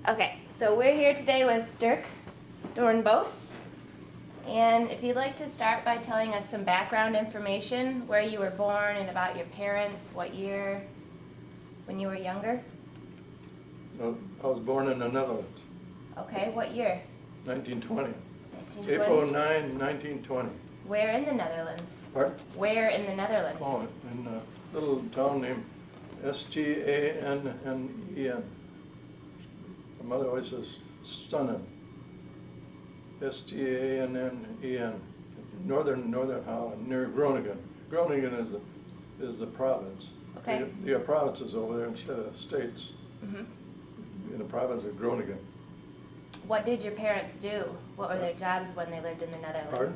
Okay, so we're here today with Derk Doornbos. And if you'd like to start by telling us some background information, where you were born and about your parents, what year, when you were younger. I was born in the Netherlands, Okay, what year? 1920. 1920? April 9, 1920. Where in the Netherlands? Pardon? Where in the Netherlands? Oh, in a little town named Stannen. My mother always says Stannen. Stannen. Northern Holland, near Groningen. Groningen is the province. Okay. You have provinces over there instead of states. Mm-hmm. In the province of Groningen. What did your parents do? What were their jobs when they lived in the Netherlands? Pardon?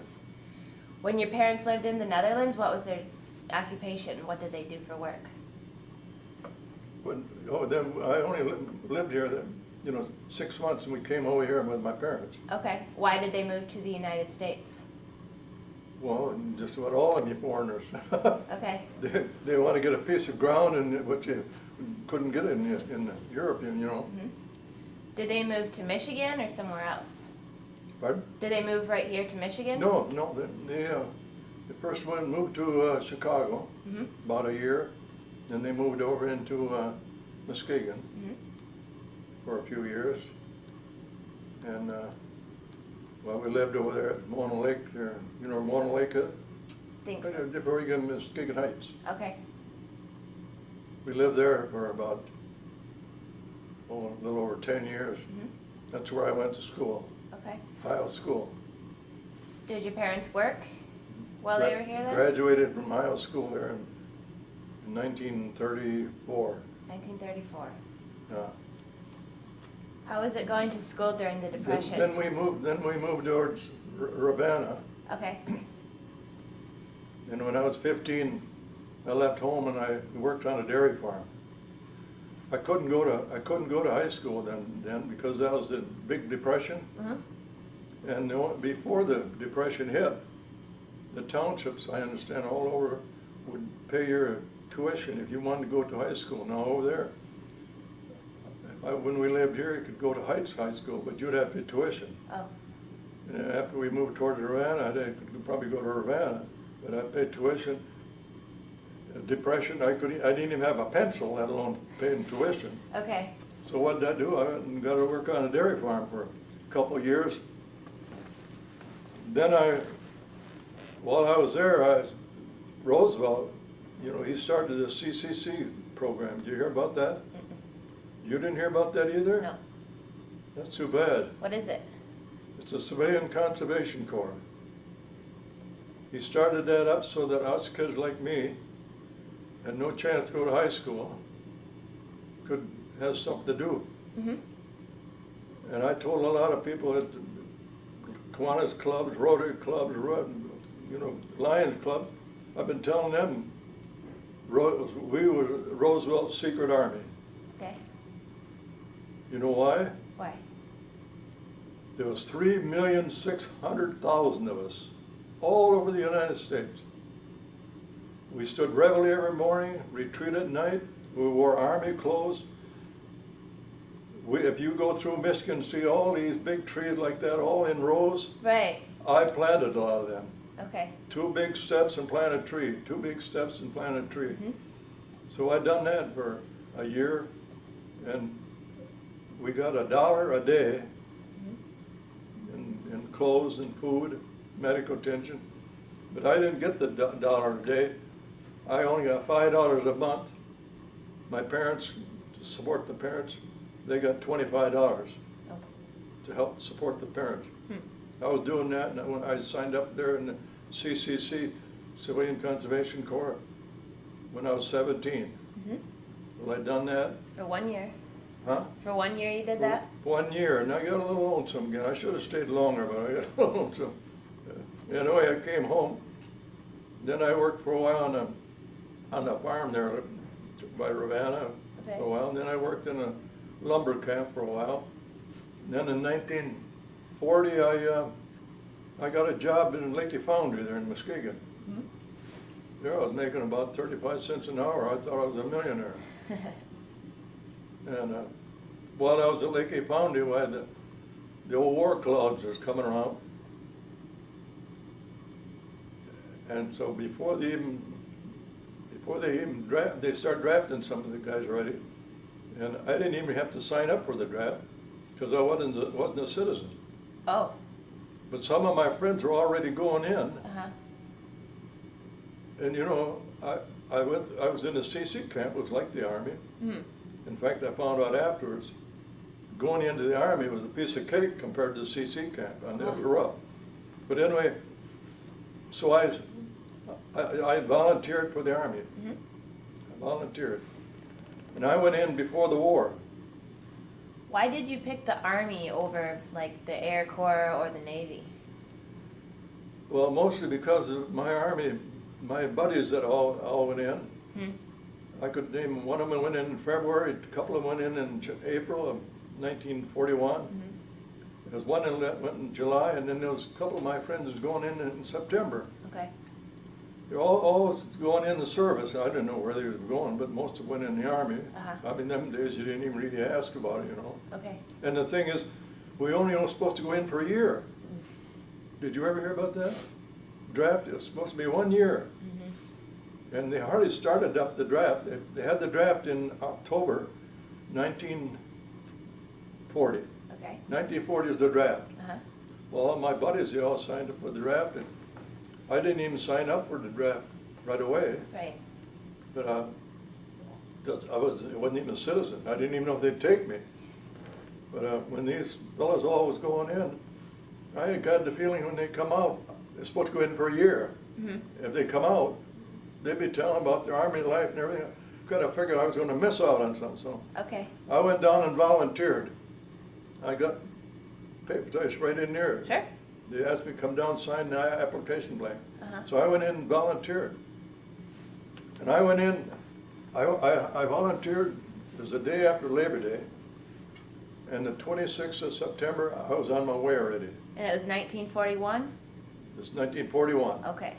When your parents lived in the Netherlands, what was their occupation? What did they do for work? I only lived here, 6 months, and we came over here with my parents. Okay, why did they move to the United States? Well, just about all of you foreigners. Okay. They want to get a piece of ground, and what you couldn't get in Europe, Mm-hmm. Did they move to Michigan or somewhere else? Pardon? Did they move right here to Michigan? No. The first one moved to Chicago, Mm-hmm. about a year. Then they moved over into Muskegon Mm-hmm. for a few years. And we lived over there at Mona Lake. There, you know where Mona Lake is? Think so. Before you get to Muskegon Heights. Okay. We lived there for about a little over 10 years. Mm-hmm. That's where I went to school, Okay. Ohio School. Did your parents work while they were here then? Graduated from Ohio School there in 1934. 1934. Yeah. How was it going to school during the Depression? Then we moved towards Ravenna. Okay. And when I was 15, I left home and I worked on a dairy farm. I couldn't go to high school then because that was the big depression. Mm-hmm. And before the depression hit, the townships, I understand, all over would pay your tuition if you wanted to go to high school. Now over there, when we lived here, you could go to Heights High School, but you'd have to pay tuition. Oh. And after we moved toward Ravenna, I could probably go to Ravenna, but I paid tuition. Depression, I didn't even have a pencil, let alone paying tuition. Okay. So what did I do? I went and got to work on a dairy farm for a couple of years. Then while I was there, Roosevelt, he started the CCC program. Did you hear about that? Mm-mm. You didn't hear about that either? No. That's too bad. What is it? It's a Civilian Conservation Corps. He started that up so that us kids like me had no chance to go to high school, could have something to do. Mm-hmm. And I told a lot of people at Kiwanis clubs, Rotary clubs, Lions clubs, I've been telling them we were Roosevelt's secret army. Okay. You know why? Why? There was 3,600,000 of us all over the United States. We stood reveille every morning, retreat at night. We wore army clothes. If you go through Michigan, see all these big trees like that, all in rows. Right. I planted a lot of them. Okay. 2 big steps and plant a tree. 2 big steps and plant a tree. Mm-hmm. So I done that for a year, and we got $1 a day in clothes and food, medical attention. But I didn't get the $1 a day. I only got $5 a month. My parents, to support the parents, they got $25 Oh. to help support the parents. Hmm. I was doing that, and when I signed up there in the CCC, Civilian Conservation Corps, when I was 17. Mm-hmm. Well, I done that. For 1 year. Huh? For 1 year you did that? 1 year, and I got a little lonesome again. I should have stayed longer, but I got a little lonesome. Anyway, I came home. Then I worked for a while on the farm there by Ravenna Okay. for a while. And then I worked in a lumber camp for a while. Then in 1940, I got a job in Lakey Foundry there in Muskegon. Mm-hmm. There I was making about 35 cents an hour. I thought I was a millionaire. And while I was at Lake Epoundy, the old war clouds was coming around. And so before they start drafting some of the guys already. And I didn't even have to sign up for the draft because I wasn't a citizen. Oh. But some of my friends were already going in. Uh-huh. And you know, I was in a CC camp, it was like the Army. Mm-hmm. In fact, I found out afterwards, going into the Army was a piece of cake compared to the CC camp, and it was rough. But anyway, so I volunteered for the Army. Mm-hmm. I volunteered. And I went in before the war. Why did you pick the Army over like the Air Corps or the Navy? Well, mostly because of my Army, my buddies that all went in. Hmm. I could name one of them went in February, a couple of them went in April of 1941. Mm-hmm. There was one that went in July, and then there was a couple of my friends was going in September. Okay. They're all going in the service. I didn't know where they were going, but most of them went in the Army. Uh-huh. I mean, them days you didn't even really ask about it, you know. Okay. And the thing is, we only were supposed to go in for a year. Did you ever hear about that? Draft, it was supposed to be 1 year. Mm-hmm. And they hardly started up the draft. They had the draft in October 1940. Okay. 1940 is the draft. Uh-huh. Well, all my buddies, they all signed up for the draft, and I didn't even sign up for the draft right away. Right. But I wasn't even a citizen. I didn't even know if they'd take me. But when these fellas all was going in, I got the feeling when they come out, they're supposed to go in for a year. Mm-hmm. If they come out, they'd be telling about their Army life and everything. Kind of figured I was going to miss out on something. So Okay. I went down and volunteered. I got papers right in there. Sure. They asked me to come down and sign the application blank. Uh-huh. So I went in and volunteered. And I went in, I volunteered, it was the day after Labor Day. And the 26th of September, I was on my way already. And it was 1941? It's 1941. Okay.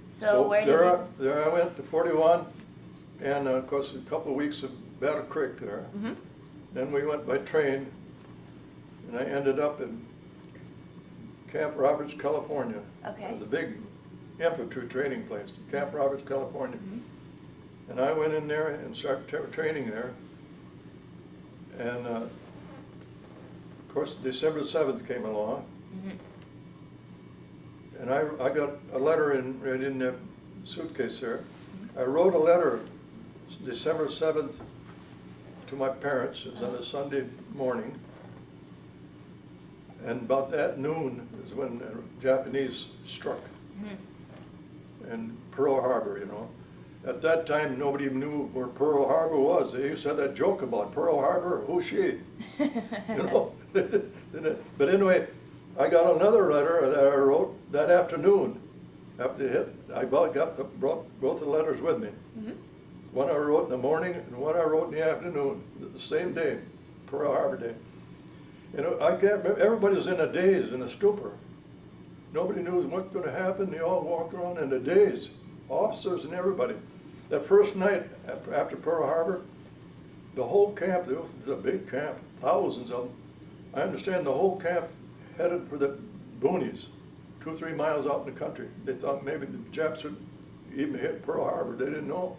So where did you... There I went to 41, and of course a couple of weeks of Battle Creek there. Mm-hmm. Then we went by train, and I ended up in Camp Roberts, California. Okay. It was a big infantry training place, Camp Roberts, California. Mm-hmm. And I went in there and started training there. And of course, December 7th came along. Mm-hmm. And I got a letter right in the suitcase there. I wrote a letter December 7th to my parents. It was on a Sunday morning. And about that noon is when the Japanese struck. Mm-hmm. And Pearl Harbor, you know. At that time, nobody even knew where Pearl Harbor was. They used to have that joke about Pearl Harbor, who's she? You know. But anyway, I got another letter that I wrote that afternoon. After it hit, I brought both the letters with me. Mm-hmm. One I wrote in the morning and one I wrote in the afternoon, the same day, Pearl Harbor Day. You know, I can't remember, everybody was in a daze, in a stupor. Nobody knew what's going to happen. They all walked around in a daze, officers and everybody. That first night after Pearl Harbor, the whole camp, it was a big camp, thousands of them. I understand the whole camp headed for the boonies, 2 or 3 miles out in the country. They thought maybe the Japs would even hit Pearl Harbor. They didn't know.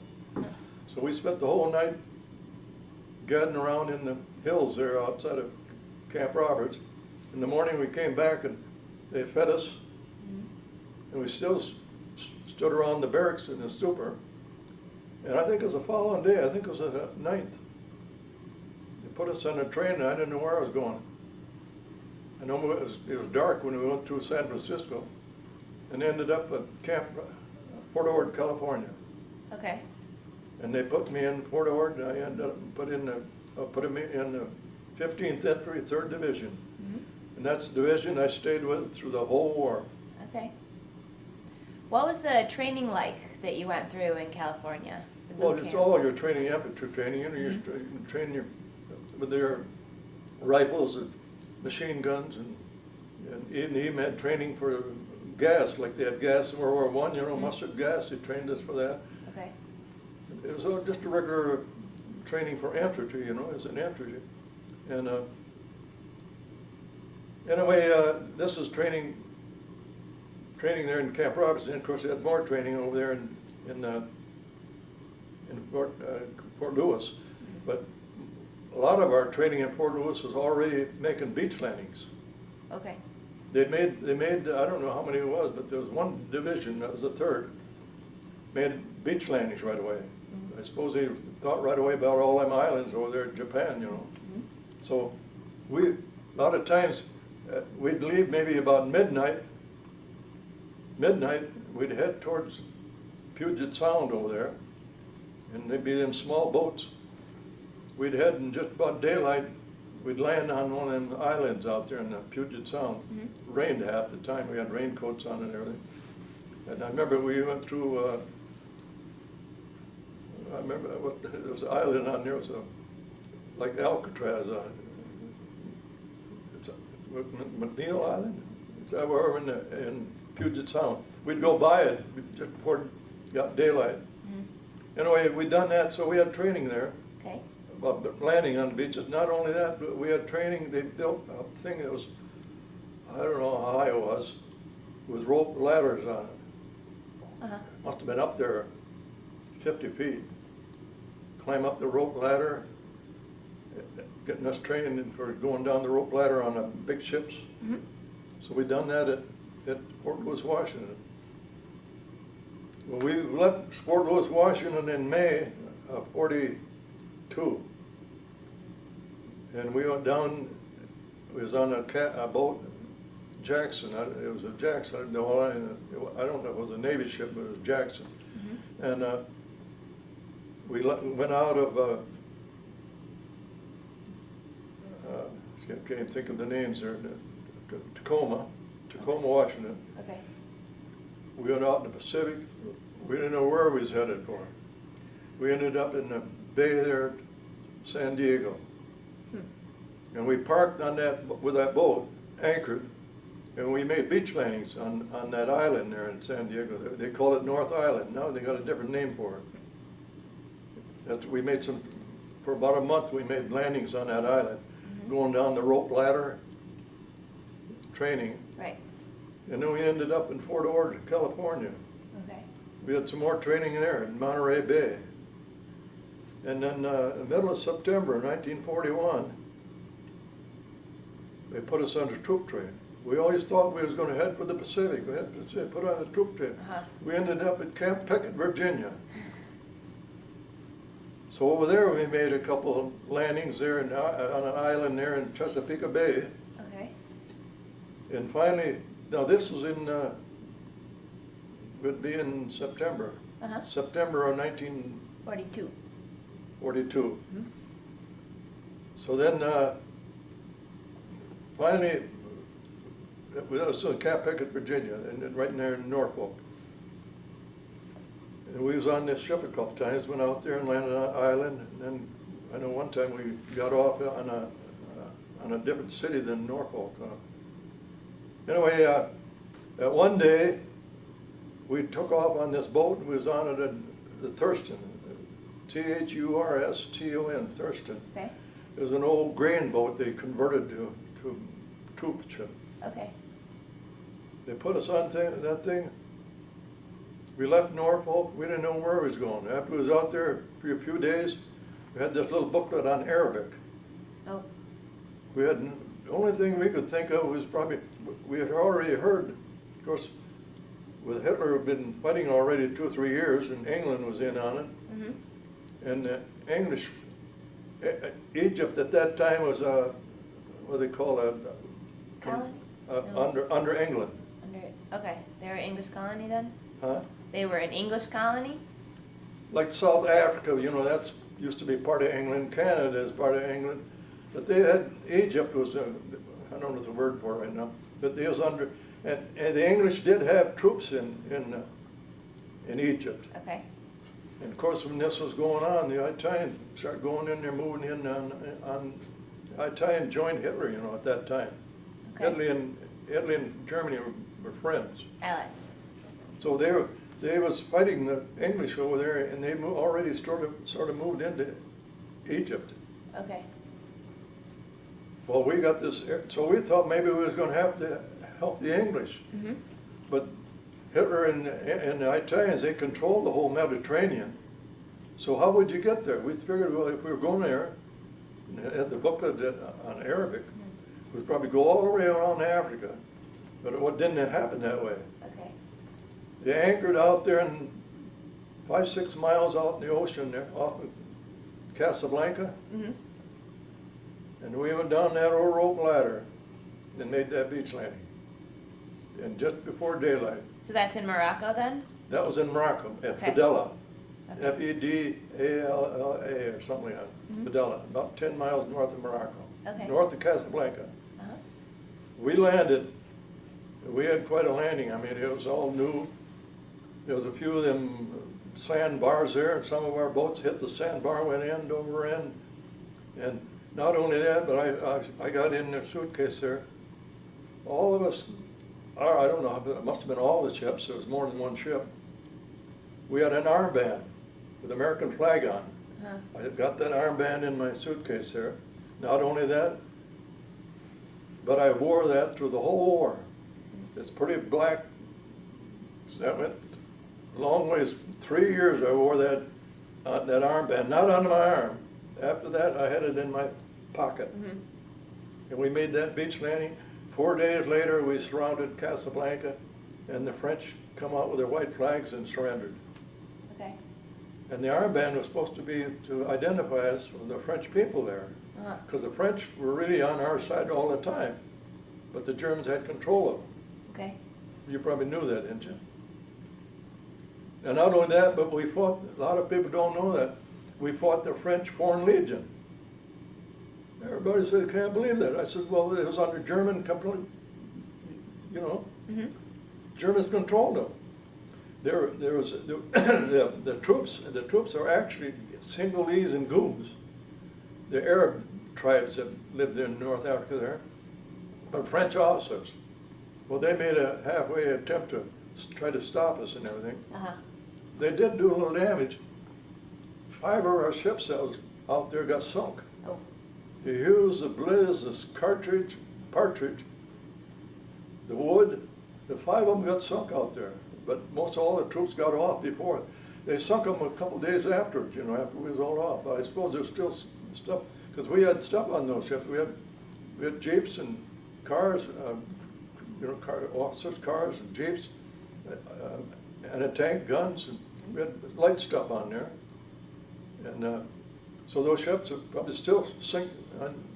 So we spent the whole night gathering around in the hills there outside of Camp Roberts. In the morning we came back and they fed us. And we still stood around the barracks in the stupor. And I think it was the following day, I think it was the 9th. They put us on a train and I didn't know where I was going. I know it was dark when we went through San Francisco and ended up at Camp Port Ord, California. Okay. And they put me in Port Ord, and I ended up put me in the 15th Infantry, 3rd Division. Mm-hmm. And that's the division I stayed with through the whole war. Okay. What was the training like that you went through in California? the boot Well, it's camp? all your training, infantry training. You know, you train with their rifles and machine guns, and even had training for gas, like they had gas in World War I, you know, mustard gas. They trained us for that. Okay. It was just a regular training for infantry, you know, as an infantry. And anyway, this is training there in Camp Robinson. And of course, they had more training over there in Fort Lewis. But a lot of our training in Fort Lewis was already making beach landings. Okay. They made, I don't know how many it was, but there was one division, that was the 3rd, made beach landings right away. I suppose they thought right away about all them islands over there in Japan, you know. So a lot of times, we'd leave maybe about midnight, we'd head towards Puget Sound over there, and there'd be them small boats. We'd head in just about daylight, we'd land on one of them islands out there in the Puget Sound. Rained half the time, we had raincoats on and everything. And I remember we went through, I remember there was an island on there, it was like Alcatraz. It's McNeil Island? It's over in Puget Sound. We'd go by it just before it got daylight. Anyway, we'd done that, so we had training there. Okay. About landing on the beaches. Not only that, but we had training. They built a thing that was, I don't know how high it was, with rope ladders on it. Must have been up there 50 feet. Climb up the rope ladder, getting us trained for going down the rope ladder on the big ships. So we done that at Fort Lewis, Washington. Well, we left Fort Lewis, Washington in May of '42. And we went down, we was on a boat, Jackson, it was a Jackson, no, I don't know if it was a Navy ship, but it was Jackson. And we went out of, I can't think of the names there, Tacoma, Washington. Okay. We went out in the Pacific. We didn't know where we was headed for. We ended up in the bay there, San Diego. And we parked on with that boat, anchored, and we made beach landings on that island there in San Diego. They call it North Island. Now they got a different name for it. We made for about a month we made landings on that island, going down the rope ladder, training. Right. And then we ended up in Fort Ord, California. Okay. We had some more training there in Monterey Bay. And then in the middle of September 1941, they put us on the troop train. We always thought we was going to head for the Pacific. We had to put on the troop train. We ended up at Camp Pocket, Virginia. So over there we made a couple of landings there on an island there in Chesapeake Bay. Okay. And finally, now this was would be in September. September of 1942. 42. So then, finally, that was in Camp Pocket, Virginia, and right in there in Norfolk. And we was on this ship a couple times, went out there and landed on an island, and then I know one time we got off on a different city than Norfolk. Anyway, that one day, we took off on this boat, and we was on it at the Thurston, Thurston, Thurston. Okay. It was an old grain boat they converted to troop ship. Okay. They put us on that thing. We left Norfolk, we didn't know where we was going. After we was out there for a few days, we had this little booklet on Arabic. Oh. We had, the only thing we could think of was probably, we had already heard, of course, with Hitler had been fighting already 2 or 3 years, and England was in on it. And English, Egypt at that time was what do they call that? Colony? Under England. Okay, they were an English colony then? Huh? They were an English colony? Like South Africa, you know, that's used to be part of England. Canada is part of England. But they had, Egypt was, I don't know the word for it right now, but they was under, and the English did have troops in Egypt. Okay. And of course, when this was going on, the Italians started going in there, moving in on Italian joined Hitler, you know, at that time. Okay. Italy and Germany were friends. Allies. So they was fighting the English over there, and they already sort of moved into Egypt. Okay. Well, we got this, so we thought maybe we was gonna have to help the English. Mm-hmm. But Hitler and the Italians, they controlled the whole Mediterranean. So how would you get there? We figured, well, if we were going there, and the booklet on Arabic, we'd probably go all the way around Africa. But it didn't happen that way. Okay. They anchored out there in 5-6 miles out in the ocean there, off of Casablanca. Mm-hmm. And we went down that old rope ladder and made that beach landing. And just before daylight. So that's in Morocco then? That was in Morocco, at Okay. Fedala. Okay. Fedalla or something like that. Mhm. Fedala, about 10 miles north of Morocco. Okay. North of Casablanca. Uh-huh. We landed. We had quite a landing. I mean, it was all new. There was a few of them sandbars there, and some of our boats hit the sandbar, went end over end. And not only that, but I got in the suitcase there. All of us, I don't know, it must have been all the ships. There was more than one ship. We had an armband with American flag on. Uh-huh. I got that armband in my suitcase there. Not only that, but I wore that through the whole war. It's pretty black. That went a long ways. 3 years I wore that armband, not on my arm. After that, I had it in my pocket. Mm-hmm. And we made that beach landing. 4 days later, we surrounded Casablanca, and the French come out with their white flags and surrendered. Okay. And the armband was supposed to be to identify us with the French people there, Uh-huh. because the French were really on our side all the time, but the Germans had control of them. Okay. You probably knew that, didn't you? And not only that, but we fought, a lot of people don't know that, we fought the French Foreign Legion. Everybody said, can't believe that. I said, well, it was under German control, you know, Mm-hmm. Germans controlled them. There was, the troops are actually Sinhalese and Gooms, the Arab tribes that lived in North Africa there, but French officers. Well, they made a halfway attempt to try to stop us and everything. Uh-huh. They did do a little damage. 5 of our ships that was out there got sunk. Oh. The Hughes, the Bliss, the Partridge, the Wood, the 5 of them got sunk out there. But most all the troops got off before. They sunk them a couple days afterwards, you know, after we was all off. But I suppose there's still stuff, because we had stuff on those ships. We had jeeps and cars, you know, officers' cars and jeeps, and a tank, guns, and we had light stuff on there. And so those ships are probably still sink,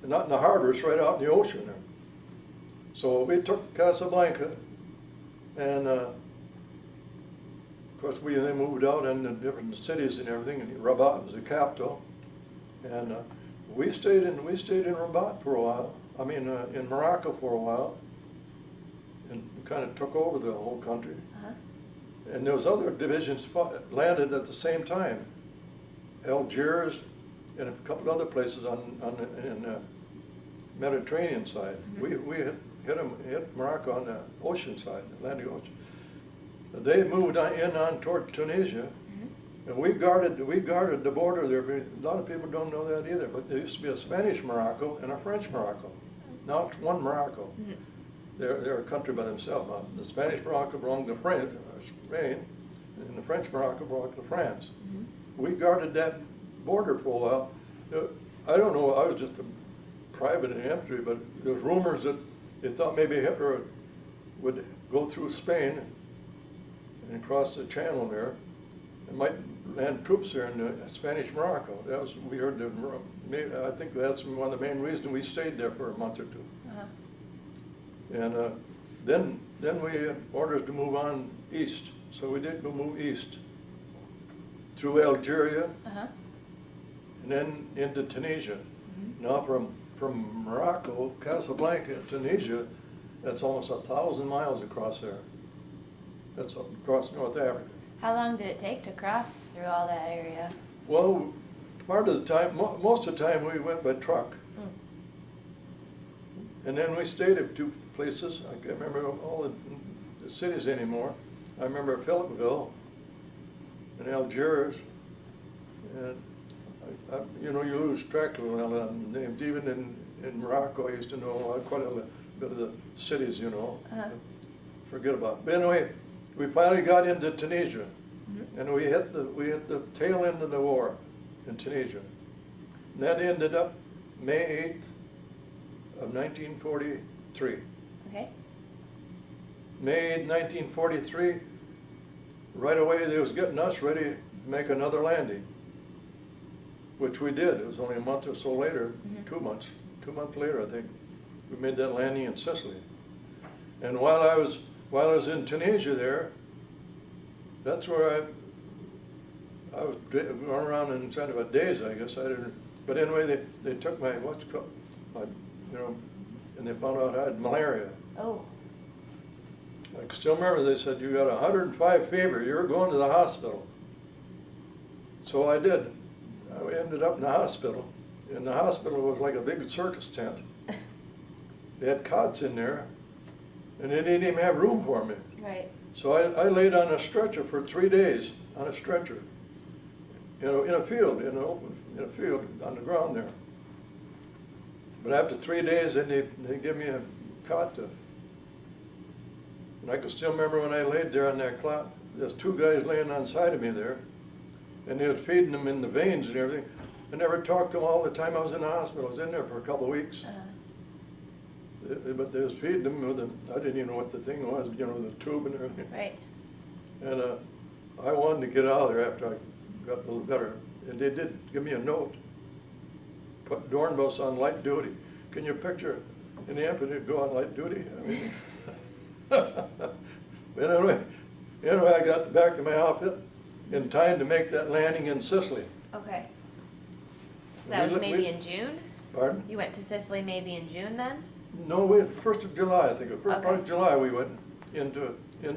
not in the harbor, it's right out in the ocean there. So we took Casablanca, and of course we then moved out in the different cities and everything, and Rabat was the capital. And we stayed in Rabat for a while. I mean, in Morocco for a while, and kind of took over the whole country. Uh-huh. And those other divisions landed at the same time. Algiers and a couple other places in the Mediterranean side. Mm-hmm. We hit Morocco on the ocean side, Atlantic Ocean. They moved on toward Tunisia, and we guarded the border there. A lot of people don't know that either, but there used to be a Spanish Morocco and a French Morocco. Now it's one Morocco. Mm-hmm. They're a country by themselves. The Spanish Morocco belonged to Spain, and the French Morocco belonged to France. Mm-hmm. We guarded that border for a while. I don't know, I was just a private in infantry, but there's rumors that they thought maybe Hitler would go through Spain and cross the channel there, and might land troops there in the Spanish Morocco. That was, we heard, I think that's one of the main reasons we stayed there for a month or two. Uh-huh. And then we had orders to move on east, so we did go move east through Algeria, Uh-huh. and then into Tunisia. Mm-hmm. Now from Morocco, Casablanca, Tunisia, that's almost 1,000 miles across there. That's across North Africa. How long did it take to cross through all that area? Well, part of the time, most of the time we went by truck. And then we stayed at 2 places. I can't remember all the cities anymore. I remember Philippeville and Algiers, and You know, you lose track of a lot of names. Even in Morocco, I used to know quite a bit of the cities, you know. Forget about it. But anyway, we finally got into Tunisia, and we hit the tail end of the war in Tunisia. And that ended up May 8th of 1943. Okay. May 8th, 1943, right away they was getting us ready to make another landing, which we did. It was only a month or so later, 2 months later, I think, we made that landing in Sicily. And while I was in Tunisia there, that's where I was going around in kind of a daze, I guess. I didn't. But anyway, they took my you know, and they found out I had malaria. Oh. I can still remember they said, you got 105 fever, you're going to the hospital. So I did. I ended up in the hospital. And the hospital was like a big circus tent. They had cots in there, and they didn't even have room for me. Right. So I laid on a stretcher for 3 days, on a stretcher, you know, in a field, in a field on the ground there. But after 3 days, then they give me a cot to. And I can still remember when I laid there on that cot, there's 2 guys laying on side of me there, and they was feeding them in the veins and everything. I never talked to them all the time I was in the hospital. I was in there for a couple of weeks. But they was feeding them with I didn't even know what the thing was, you know, the tube and everything. Right. And I wanted to get out of there after I got a little better. And they did give me a note. Put Doornbos on light duty. Can you picture an infantry go on light duty? I mean, but anyway, I got back to my outfit in time to make that landing in Sicily. Okay. So that was maybe in June? Pardon? You went to Sicily maybe in June then? No, 1st of July, I think. The first part of July we went into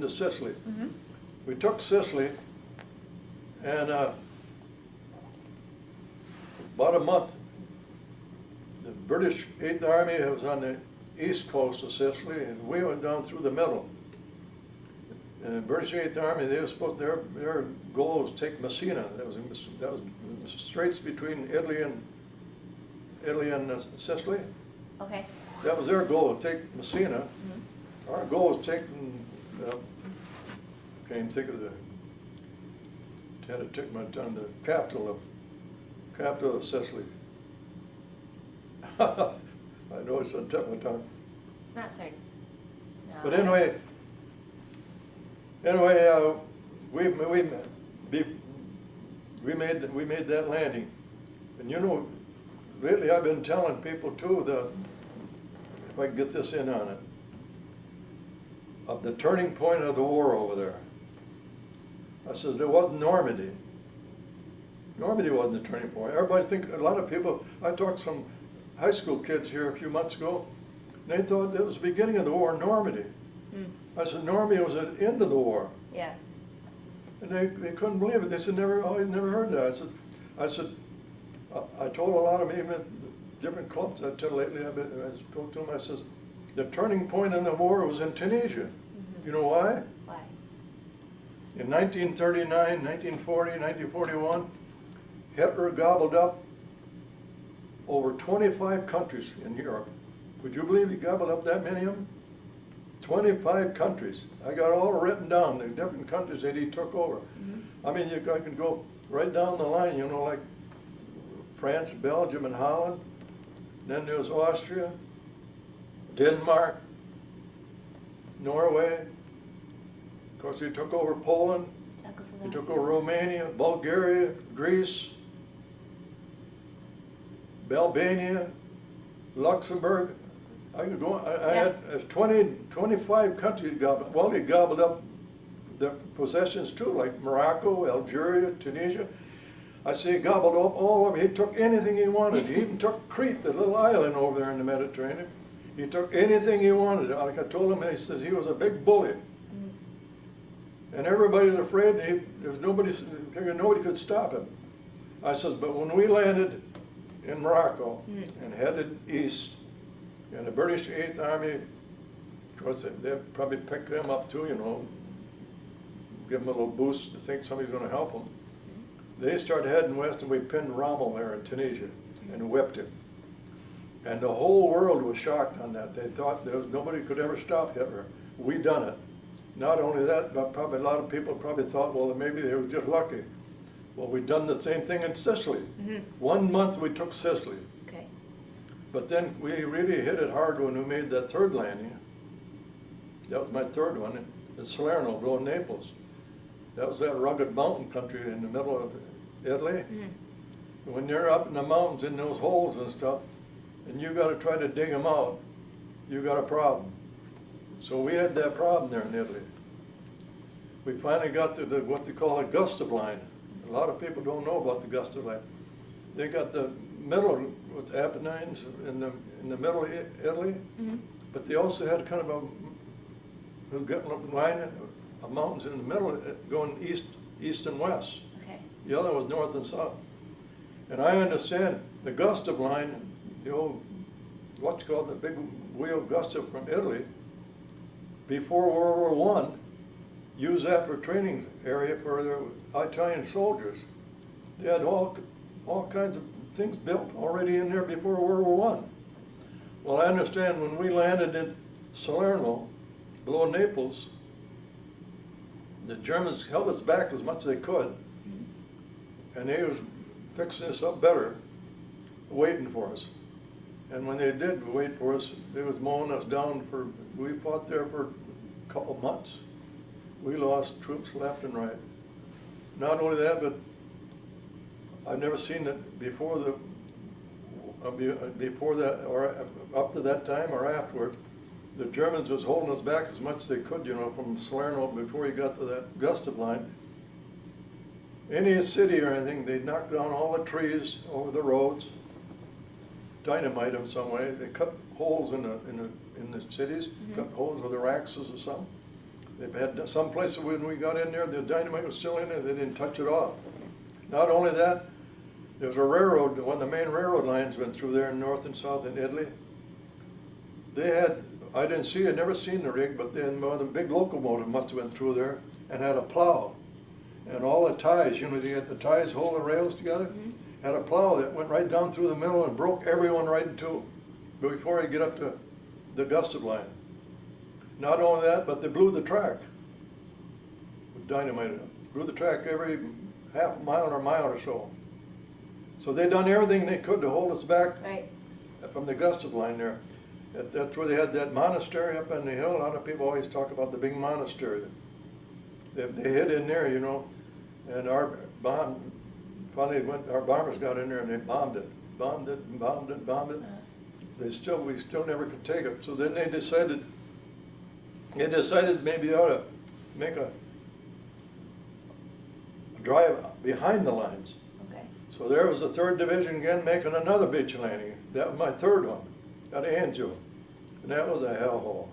Sicily. We took Sicily, and about a month, the British 8th Army was on the east coast of Sicily, and we went down through the middle. And the British 8th Army, they were supposed their goal was to take Messina. That was straits between Italy and Sicily. Okay. That was their goal, to take Messina. Our goal was taking, can't even think of had to take my tongue, the capital of Sicily. I know it's on top of my tongue. It's not certain. No. But anyway, we made that landing. And you know, lately I've been telling people too that, if I can get this in on it, of the turning point of the war over there. I said, it wasn't Normandy. Normandy wasn't the turning point. Everybody thinks, a lot of people, I talked to some high school kids here a few months ago, and they thought it was the beginning of the war in Normandy. I said, Normandy was at the end of the war. Yeah. And they couldn't believe it. They said, I never heard that. I told a lot of even different clubs I tell lately, I spoke to them, I says, the turning point in the war was in Tunisia. You know why? Why? In 1939, 1940, 1941, Hitler gobbled up over 25 countries in Europe. Would you believe he gobbled up that many of them? 25 countries. I got all written down, the different countries that he took over. I mean, I can go right down the line, you know, like France, Belgium, and Holland. Then there was Austria, Denmark, Norway. Of course, he took over Poland. He took over Romania, Bulgaria, Greece, Albania, Luxembourg. I could go. I had 25 countries gobbled. Well, he gobbled up the possessions too, like Morocco, Algeria, Tunisia. I say he gobbled up all of it. He took anything he wanted. He even took Crete, the little island over there in the Mediterranean. He took anything he wanted. Like I told him, he says he was a big bully. And everybody was afraid. There was nobody could stop him. I says, but when we landed in Morocco and headed east, and the British 8th Army, of course, they probably picked them up too, you know, give them a little boost to think somebody's going to help them. They started heading west, and we pinned Rommel there in Tunisia and whipped him. And the whole world was shocked on that. They thought there was nobody could ever stop Hitler. We done it. Not only that, but probably a lot of people probably thought, well, maybe they were just lucky. Well, we done the same thing in Sicily. 1 month we took Sicily. Okay. But then we really hit it hard when we made that third landing. That was my third one in Salerno, below Naples. That was that rugged mountain country in the middle of Italy. When you're up in the mountains in those holes and stuff, and you got to try to dig them out, you got a problem. So we had that problem there in Italy. We finally got to what they call a Gustav line. A lot of people don't know about the Gustav line. They got the middle with Apennines in the middle of Italy, but they also had kind of a line of mountains in the middle going east and west. Okay. The other was north and south. And I understand the Gustav line, the old, what's called the big wheel Gustav from Italy, before World War I, used that for training area for their Italian soldiers. They had all kinds of things built already in there before World War I. Well, I understand when we landed in Salerno, below Naples, the Germans held us back as much as they could, and they was fixing this up better, waiting for us. And when they did wait for us, they was mowing us down we fought there for a couple months. We lost troops left and right. Not only that, but I've never seen it before that, or up to that time or afterward. The Germans was holding us back as much as they could, you know, from Salerno before you got to that Gustav line. Any city or anything, they'd knock down all the trees over the roads, dynamite them some way. They cut holes in the cities, cut holes with their axes or something. They've had some places when we got in there, the dynamite was still in there, they didn't touch it off. Not only that, there's a railroad, one of the main railroad lines went through there in north and south in Italy. They had, I didn't see, I'd never seen the rig, but then one of the big locomotive must have went through there and had a plow. And all the ties, you know, they had the ties hold the rails together, had a plow that went right down through the middle and broke everyone right in two before you get up to the Gustav line. Not only that, but they blew the track with dynamite. Blew the track every half mile or mile or so. So they done everything they could to hold us back from the Gustav line there. That's where they had that monastery up on the hill. A lot of people always talk about the big monastery. They hid in there, you know, and our bombers got in there and they bombed it. Bombed it and bombed it and bombed it. We still never could take it. So then they decided maybe they ought to make a drive behind the lines. Okay. So there was the 3rd Division again making another beach landing. That was my 3rd one, at Anzio. And that was a hellhole.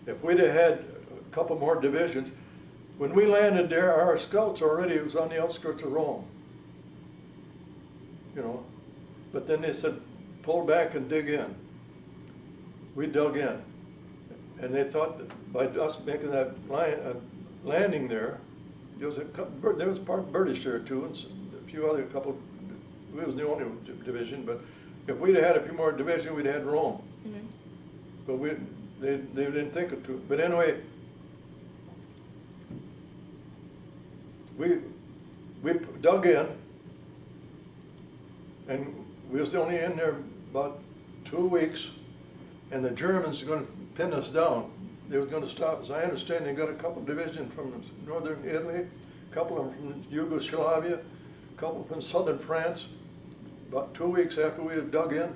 If we'd have had a couple more divisions, when we landed there, our scouts already was on the outskirts of Rome. You know, but then they said, pull back and dig in. We dug in. And they thought that by us making that landing there, there was part British there too, and a few other we was the only division, but if we'd have had a few more divisions, we'd have had Rome. But they didn't think of it. But anyway, we dug in, and we was only in there about 2 weeks, and the Germans were going to pin us down. They were going to stop us. I understand they got a couple divisions from northern Italy, a couple of them from Yugoslavia, a couple from southern France. About 2 weeks after we had dug in,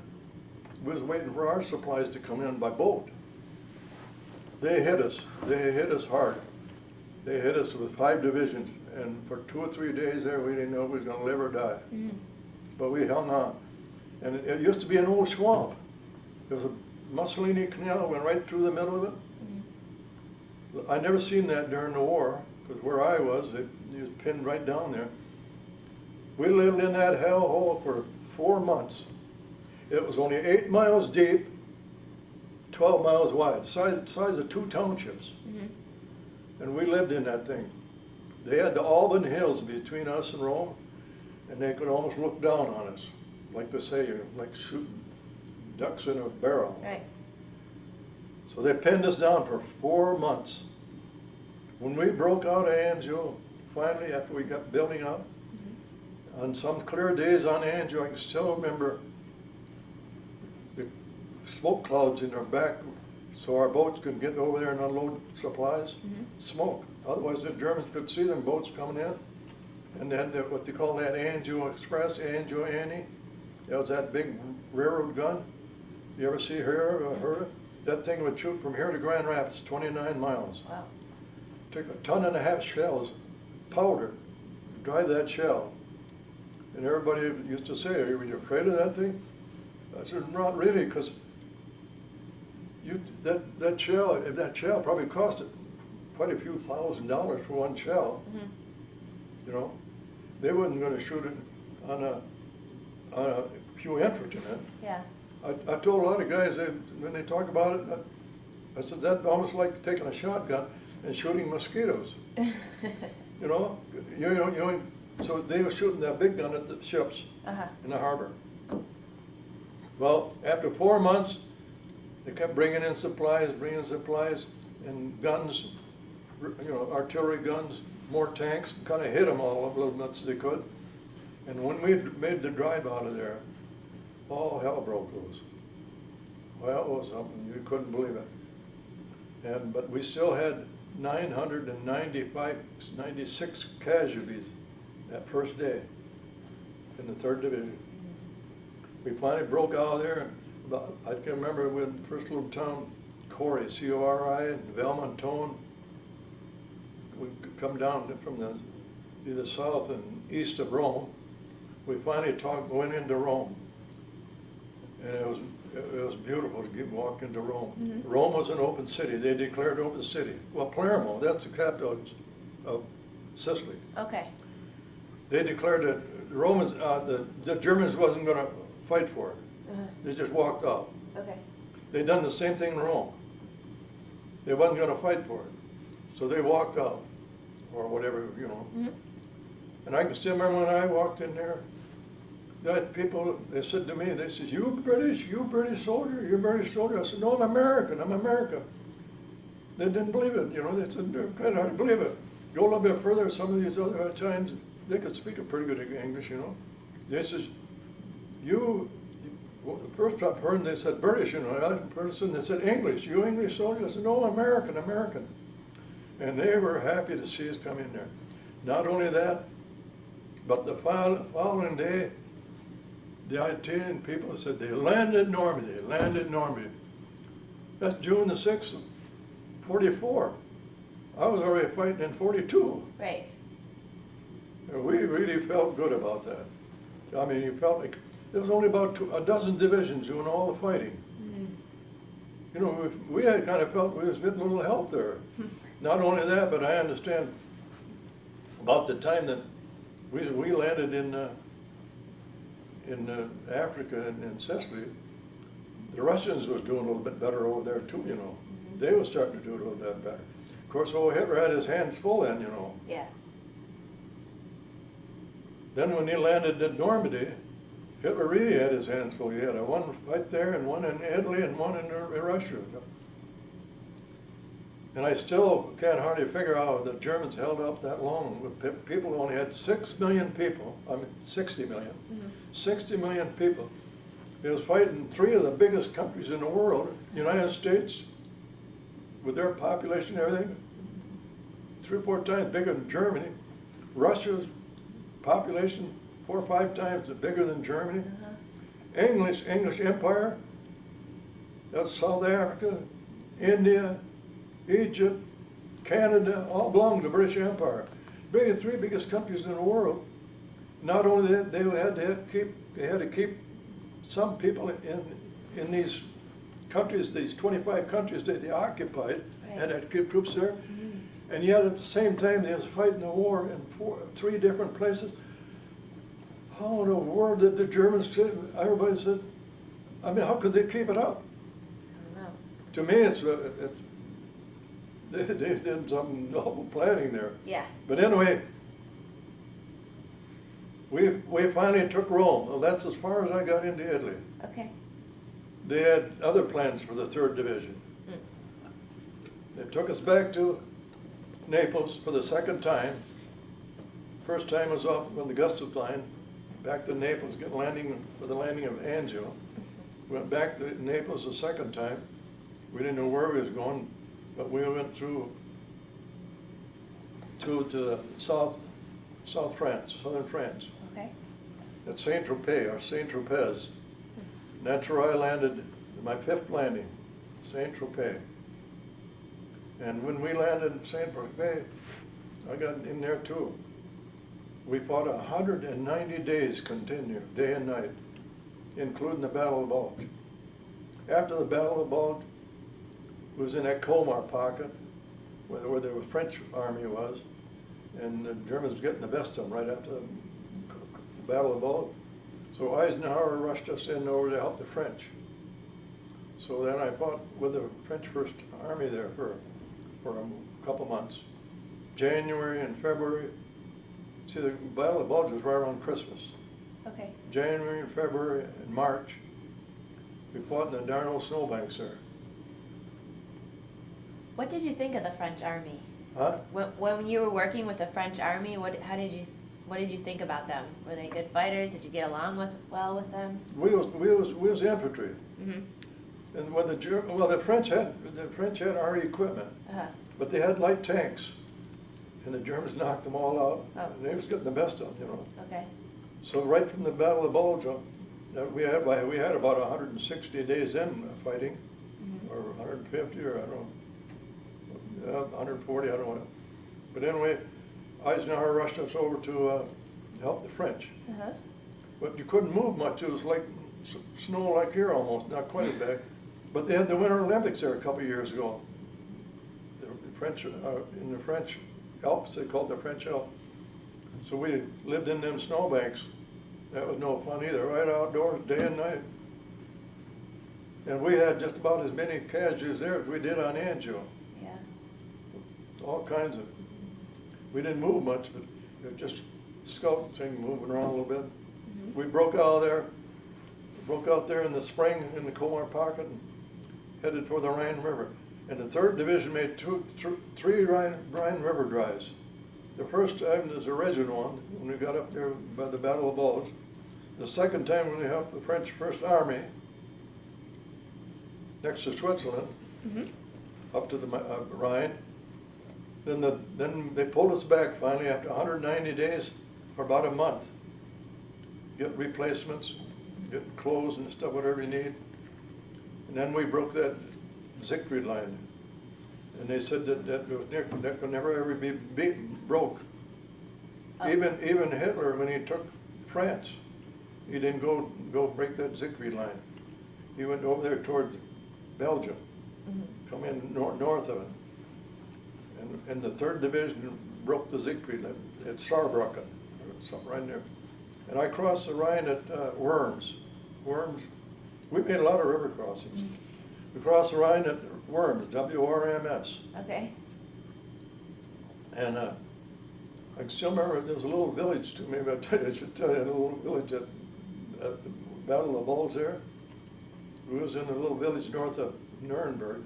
we was waiting for our supplies to come in by boat. They hit us. They hit us hard. They hit us with 5 divisions, and for 2 or 3 days there, we didn't know if we was going to live or die. But we hung on. And it used to be an old swamp. There was a Mussolini Canal went right through the middle of it. I never seen that during the war, because where I was, it was pinned right down there. We lived in that hellhole for 4 months. It was only 8 miles deep, 12 miles wide, size of 2 townships. And we lived in that thing. They had the Alban Hills between us and Rome, and they could almost look down on us, like they say, like shooting ducks in a barrel. Right. So they pinned us down for 4 months. When we broke out of Anzio, finally, after we got building up, on some clear days on Anzio, I can still remember the smoke clouds in our back, so our boats could get over there and unload supplies. Smoke. Otherwise, the Germans could see them boats coming in. And they had what they call that Anzio Express, Anzio Annie. That was that big railroad gun. You ever see her or heard it? That thing would shoot from here to Grand Rapids, 29 miles. Wow. Took 1.5 tons shells, powder, drive that shell. And everybody used to say, "Are you afraid of that thing?" I said, "Not really, because that shell probably cost quite a few $1,000s for one shell. You know, they wasn't going to shoot it on a few infantrymen." Yeah. I told a lot of guys when they talk about it, I said that's almost like taking a shotgun and shooting mosquitoes. You know, so they were shooting that big gun at the ships in the harbor. Well, after 4 months, they kept bringing in supplies, and guns, you know, artillery guns, more tanks, kind of hit them all as much as they could. And when we made the drive out of there, all hell broke loose. Well, it was something, you couldn't believe it. But we still had 96 casualties that first day in the 3rd Division. We finally broke out of there. I can remember when the first little town, Cori, C-O-R-I, and Valmontone, we come down from the south and east of Rome. We finally went into Rome. And it was beautiful to walk into Rome. Rome was an open city. They declared open city. Well, Palermo, that's the capital of Sicily. Okay. They declared that the Romans, the Germans wasn't going to fight for it. They just walked out. Okay. They'd done the same thing in Rome. They wasn't going to fight for it. So they walked out, or whatever, you know. And I can still remember when I walked in there, that people, they said to me, they said, you British soldier, you're a British soldier. I said, "No, I'm American, I'm American." They didn't believe it, you know, they said, "They're kind of hard to believe it." Go a little bit further, some of these other Italians, they could speak a pretty good English, you know. They said, the first time I heard, they said British, you know, the other person, they said English, "You English soldier?" I said, "No, American, American." And they were happy to see us come in there. Not only that, but the following day, the Italian people said they landed Normandy, That's June the 6th, 44. I was already fighting in 42. Right. And we really felt good about that. I mean, you felt like there was only about a dozen divisions doing all the fighting. You know, we had kind of felt we was getting a little help there. Not only that, but I understand about the time that we landed in Africa and in Sicily, the Russians was doing a little bit better over there too, you know. They were starting to do a little bit better. Of course, old Hitler had his hands full then, you know. Yeah. Then when he landed in Normandy, Hitler really had his hands full. He had one right there and one in Italy and one in Russia. And I still can't hardly figure out the Germans held up that long. People only had 6 million people, 60 million. 60 million people. They was fighting 3 of the biggest countries in the world, United States, with their population and everything, 3 or 4 times bigger than Germany. Russia's population 4 or 5 times bigger than Germany. English Empire, that's South Africa, India, Egypt, Canada, all belonged to the British Empire. 3 biggest countries in the world. Not only that, they had to keep some people in these countries, these 25 countries that they occupied, and had to keep troops there. And yet at the same time, they was fighting a war in 3 different places. How in the world did the Germans, everybody said, I mean, how could they keep it up? I don't know. To me, they did some awful planning there. Yeah. But anyway, we finally took Rome. Well, that's as far as I got into Italy. Okay. They had other plans for the 3rd Division. They took us back to Naples for the 2nd time. First time was off on the Gustav line, back to Naples, for the landing of Anzio. Went back to Naples the 2nd time. We didn't know where we was going, but we went through to southern France, Okay. at Saint-Tropez, or Saint-Tropez. And that's where I landed, my 5th landing, Saint-Tropez. And when we landed in Saint-Tropez, I got in there too. We fought 190 days continuous, day and night, including the Battle of Bulge. After the Battle of Bulge, it was in that Colmar Pocket, where the French army was, and the Germans getting the best of them right after the Battle of Bulge. So Eisenhower rushed us in over to help the French. So then I fought with the French First Army there for a couple months. January and February. See, the Battle of Bulge was right around Christmas. Okay. January and February and March, we fought in the darn old snowbanks there. What did you think of the French army? Huh? When you were working with the French army, what did you think about them? Were they good fighters? Did you get along well with them? We was infantry, Mm-hmm. and when the French had our equipment, Uh-huh. but they had light tanks, and the Germans knocked them all out. Oh. And they was getting the best of them, you know. Okay. So right from the Battle of Bulge, we had about 160 days in fighting, or 150, or I don't know. 140, I don't know. But anyway, Eisenhower rushed us over to help the French. Uh-huh. But you couldn't move much. It was like snow like here almost, not quite as bad. But they had the Winter Olympics there a couple of years ago. The French, in the French Alps, they called the French Alps. So we lived in them snowbanks. That was no fun either, right outdoors, day and night. And we had just about as many casualties there as we did on Anzio. Yeah. All kinds of, we didn't move much, but it was just scout thing moving around a little bit. Mm-hmm. We broke out there in the spring in the Colmar Pocket and headed for the Rhine River. And the 3rd Division made three Rhine River drives. The first time was the original one, when we got up there by the Battle of Bulge. The second time when we helped the French First Army, next to Switzerland, up to the Rhine. Then they pulled us back finally after 190 days for about a month. Get replacements, get clothes and stuff, whatever you need. And then we broke that Siegfried line. And they said that could never ever be broke. Oh. Even Hitler, when he took France, he didn't go break that Siegfried line. He went over there towards Belgium, come in north of it. And the 3rd Division broke the Siegfried line at Saarbrücken, or something right there. And I crossed the Rhine at Worms. We made a lot of river crossings. We crossed the Rhine at Worms, W-R-M-S. Okay. And I still remember there was a little village too, maybe I should tell you, a little village at the Battle of Bulge there. We was in a little village north of Nuremberg,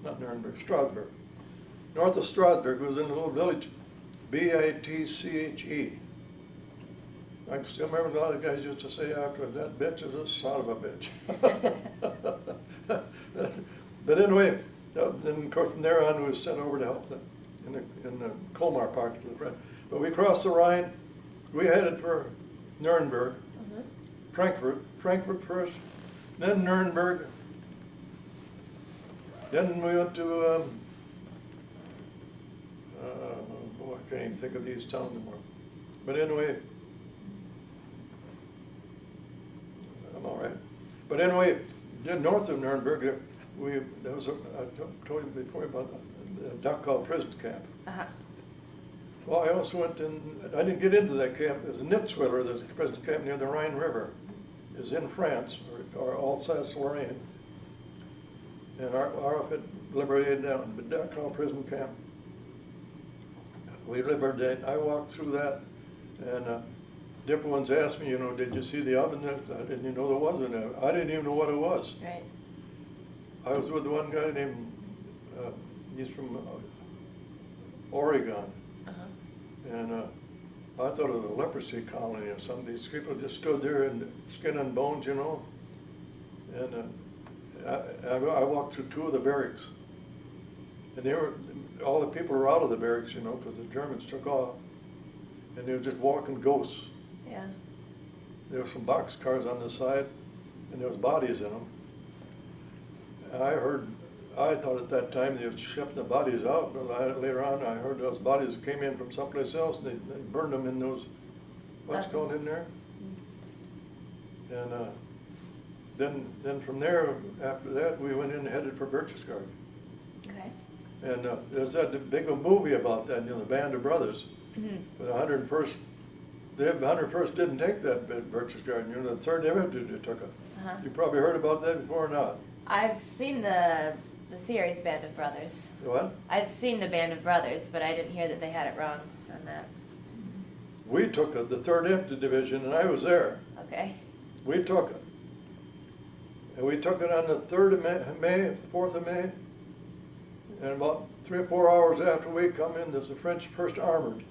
not Nuremberg, Strasbourg. North of Strasbourg, we was in a little village, B-I-T-C-H-E. I can still remember a lot of guys used to say afterwards, that bitch is a son of a bitch. But anyway, then of course from there on we was sent over to help them in the Colmar Pocket to the French. But we crossed the Rhine, we headed for Nuremberg, Frankfurt first, then Nuremberg. Then we went to, I can't even think of these towns anymore. But anyway, I'm all right. But anyway, north of Nuremberg, I told you before about the Dachau prison camp. Uh-huh. Well, I also went in, I didn't get into that camp. There's a Nitzwiller, there's a prison camp near the Rhine River. It's in France, or Alsace-Lorraine. And our outfit liberated down in the Dachau prison camp. We liberated, I walked through that, and different ones asked me, you know, did you see the oven? I didn't even know there was an oven. I didn't even know what it was. Right. I was with one guy named, he's from Oregon. And I thought it was a leprosy colony or something. These people just stood there in skin and bones, you know. And I walked through two of the barracks. And all the people were out of the barracks, you know, because the Germans took off. And they were just walking ghosts. Yeah. There were some boxcars on the side, and there was bodies in them. And I thought at that time they were shipping the bodies out, but later on I heard those bodies came in from someplace else, and they burned them in those, what's called in there? And then from there, after that, we went in and headed for Berchtesgaden. Okay. And there's that big movie about that, you know, the Band of Brothers. Mm-hmm. The 101st, the 101st didn't take that Berchtesgaden, you know, the 3rd Infantry took it. You probably heard about that before or not? I've seen the series Band of Brothers. What? I've seen the Band of Brothers, but I didn't hear that they had it wrong on that. We took it, the 3rd Infantry Division, and I was there. Okay. We took it. And we took it on the 3rd of May, 4th of May. And about 3 or 4 hours after we come in, there's the French 1st Armored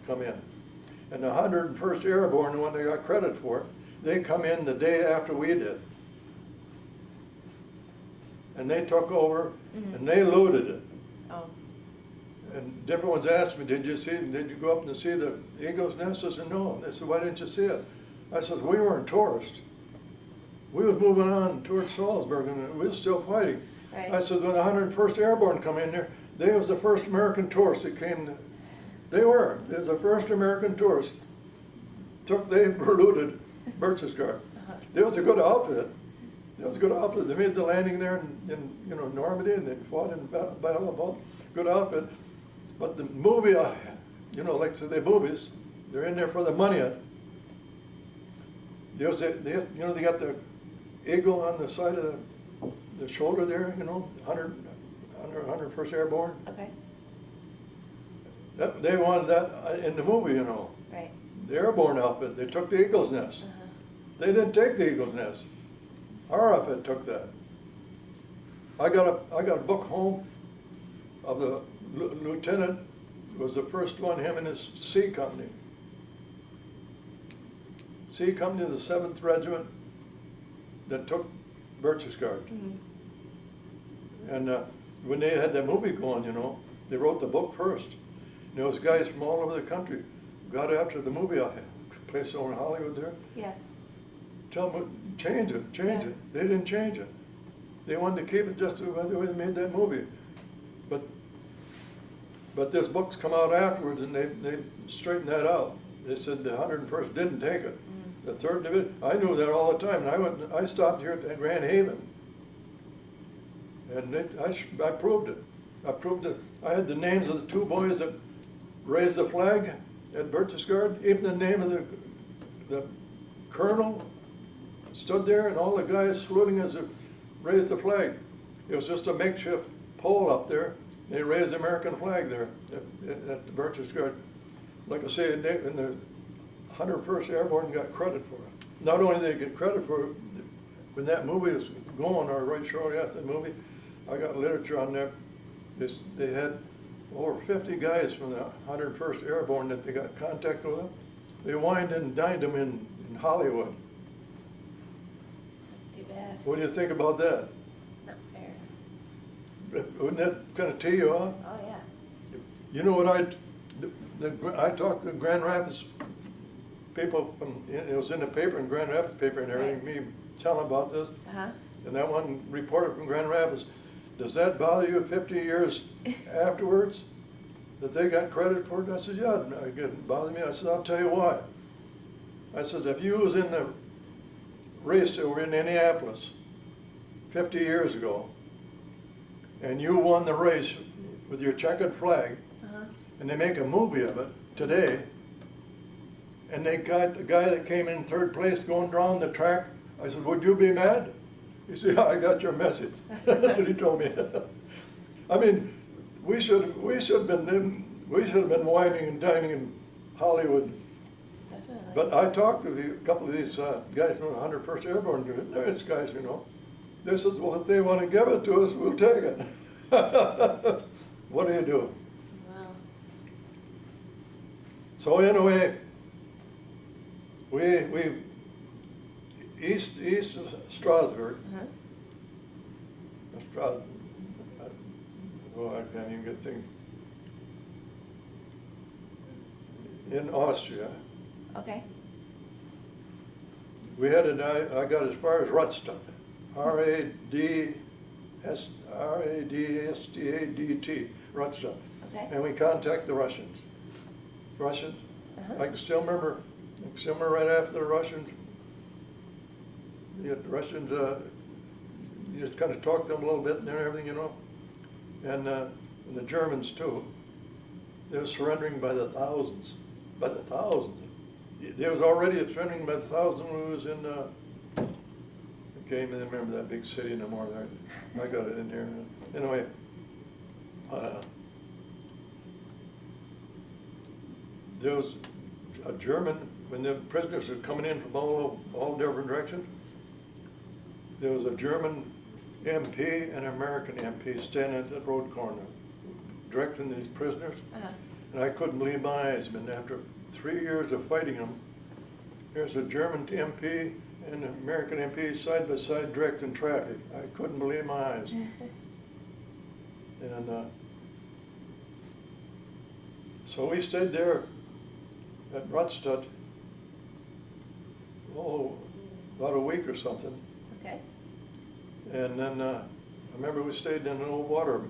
come in. And the 101st Airborne, the one they got credit for, they come in the day after we did. And they took over, and they looted it. Oh. And different ones asked me, did you go up and see the Eagle's Nest? I said, no. They said, why didn't you see it? I said, we weren't tourists. We was moving on towards Salzburg, and we was still fighting. Right. I said, when the 101st Airborne come in there, they was the first American tourists that came. They was the first American tourists. They looted Berchtesgaden. There was a good outfit. It was a good outfit. They made the landing there in you know, Normandy, and they fought in Battle of good outfit. But the movie, you know, like the movies, they're in there for the money. You know, they got the eagle on the side of the shoulder there, you know, 101st Airborne. Okay. They wanted that in the movie, you know. Right. The airborne outfit, they took the Eagle's Nest. They didn't take the Eagle's Nest. Our outfit took that. I got a book home of the lieutenant, was the first one, him and his C Company. C Company of the 7th Regiment that took Berchtesgaden. And when they had that movie going, you know, they wrote the book first. And there was guys from all over the country got after the movie, place over in Hollywood there. Yeah. Tell them, change it. They didn't change it. They wanted to keep it just the way they made that movie. But this book's come out afterwards, and they straightened that out. They said the 101st didn't take it. The 3rd Division, I knew that all the time, and I stopped here at Grand Haven. And I proved it. I proved it. I had the names of the 2 boys that raised the flag at Berchtesgaden, even the name of the colonel stood there, and all the guys saluting as they raised the flag. It was just a makeshift pole up there. They raised the American flag there at the Berchtesgaden. Like I say, and the 101st Airborne got credit for it. Not only did they get credit for it, when that movie was going, or right shortly after the movie, I got literature on there. They had over 50 guys from the 101st Airborne that they got contact with them. They wined and dined them in Hollywood. Too bad. What do you think about that? Not fair. Wouldn't that kind of tee you off? Oh, yeah. You know what I talked to Grand Rapids people from, it was in the paper, in Grand Rapids paper and everything, me telling about this. And that one reporter from Grand Rapids, does that bother you 50 years afterwards that they got credit for it? I said, yeah, it didn't bother me. I said, I'll tell you why. I says, if you was in the race that were in Indianapolis 50 years ago, and you won the race with your checkered flag, and they make a movie of it today, and they got the guy that came in 3rd place going down the track, I said, would you be mad? He said, yeah, I got your message. That's what he told me. I mean, we should have been whining and dining in Hollywood. Definitely. But I talked to a couple of these guys from the 101st Airborne Division. They're nice guys, you know. They said, well, if they want to give it to us, we'll take it. What do you do? Wow. So anyway, we east of Strasbourg. Strasbourg. Oh, I can't even get things. In Austria. Okay. We had I got as far as Radstadt. Radstadt, Radstadt. Okay. And we contact the Russians. I can still remember right after the Russians, the Russians, you just kind of talked to them a little bit and everything, you know. And the Germans too. They were surrendering by the thousands. They was already surrendering by the thousands when we was in, I can't even remember that big city no more. I got it in here. Anyway, there was a German, when the prisoners were coming in from all different directions, there was a German MP and an American MP standing at the road corner, directing these prisoners. And I couldn't believe my eyes. But after 3 years of fighting them, there's a German MP and an American MP side by side directing traffic. I couldn't believe my eyes. And so we stayed there at Radstadt, about a week or something. Okay. And then I remember we stayed in an old water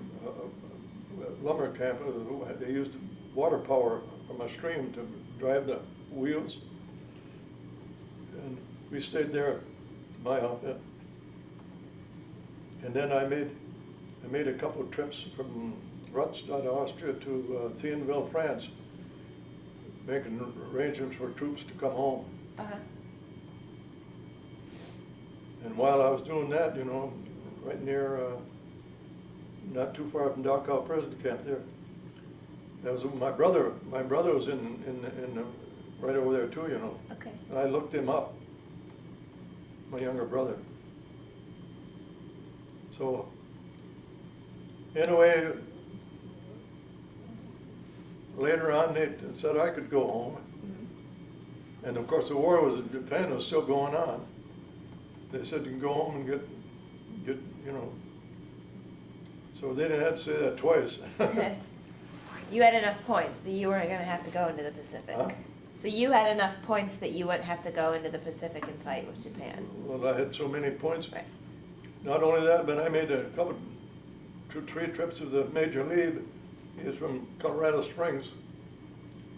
lumber camp. They used water power from a stream to drive the wheels. And we stayed there at my outfit. And then I made a couple of trips from Radstadt, Austria to Thionville, France, making arrangements for troops to come home. And while I was doing that, you know, right near, not too far from Dachau prison camp there, that was my brother. My brother was in right over there too, you know. Okay. And I looked him up, my younger brother. So anyway, later on they said I could go home. And of course the war was in Japan was still going on. They said you can go home and get, you know. So they didn't have to say that twice. You had enough points that you weren't going to have to go into the Pacific. Huh? So you had enough points that you wouldn't have to go into the Pacific and fight with Japan. Well, I had so many points. Right. Not only that, but I made a couple, 3 trips with the Major Lead. He was from Colorado Springs,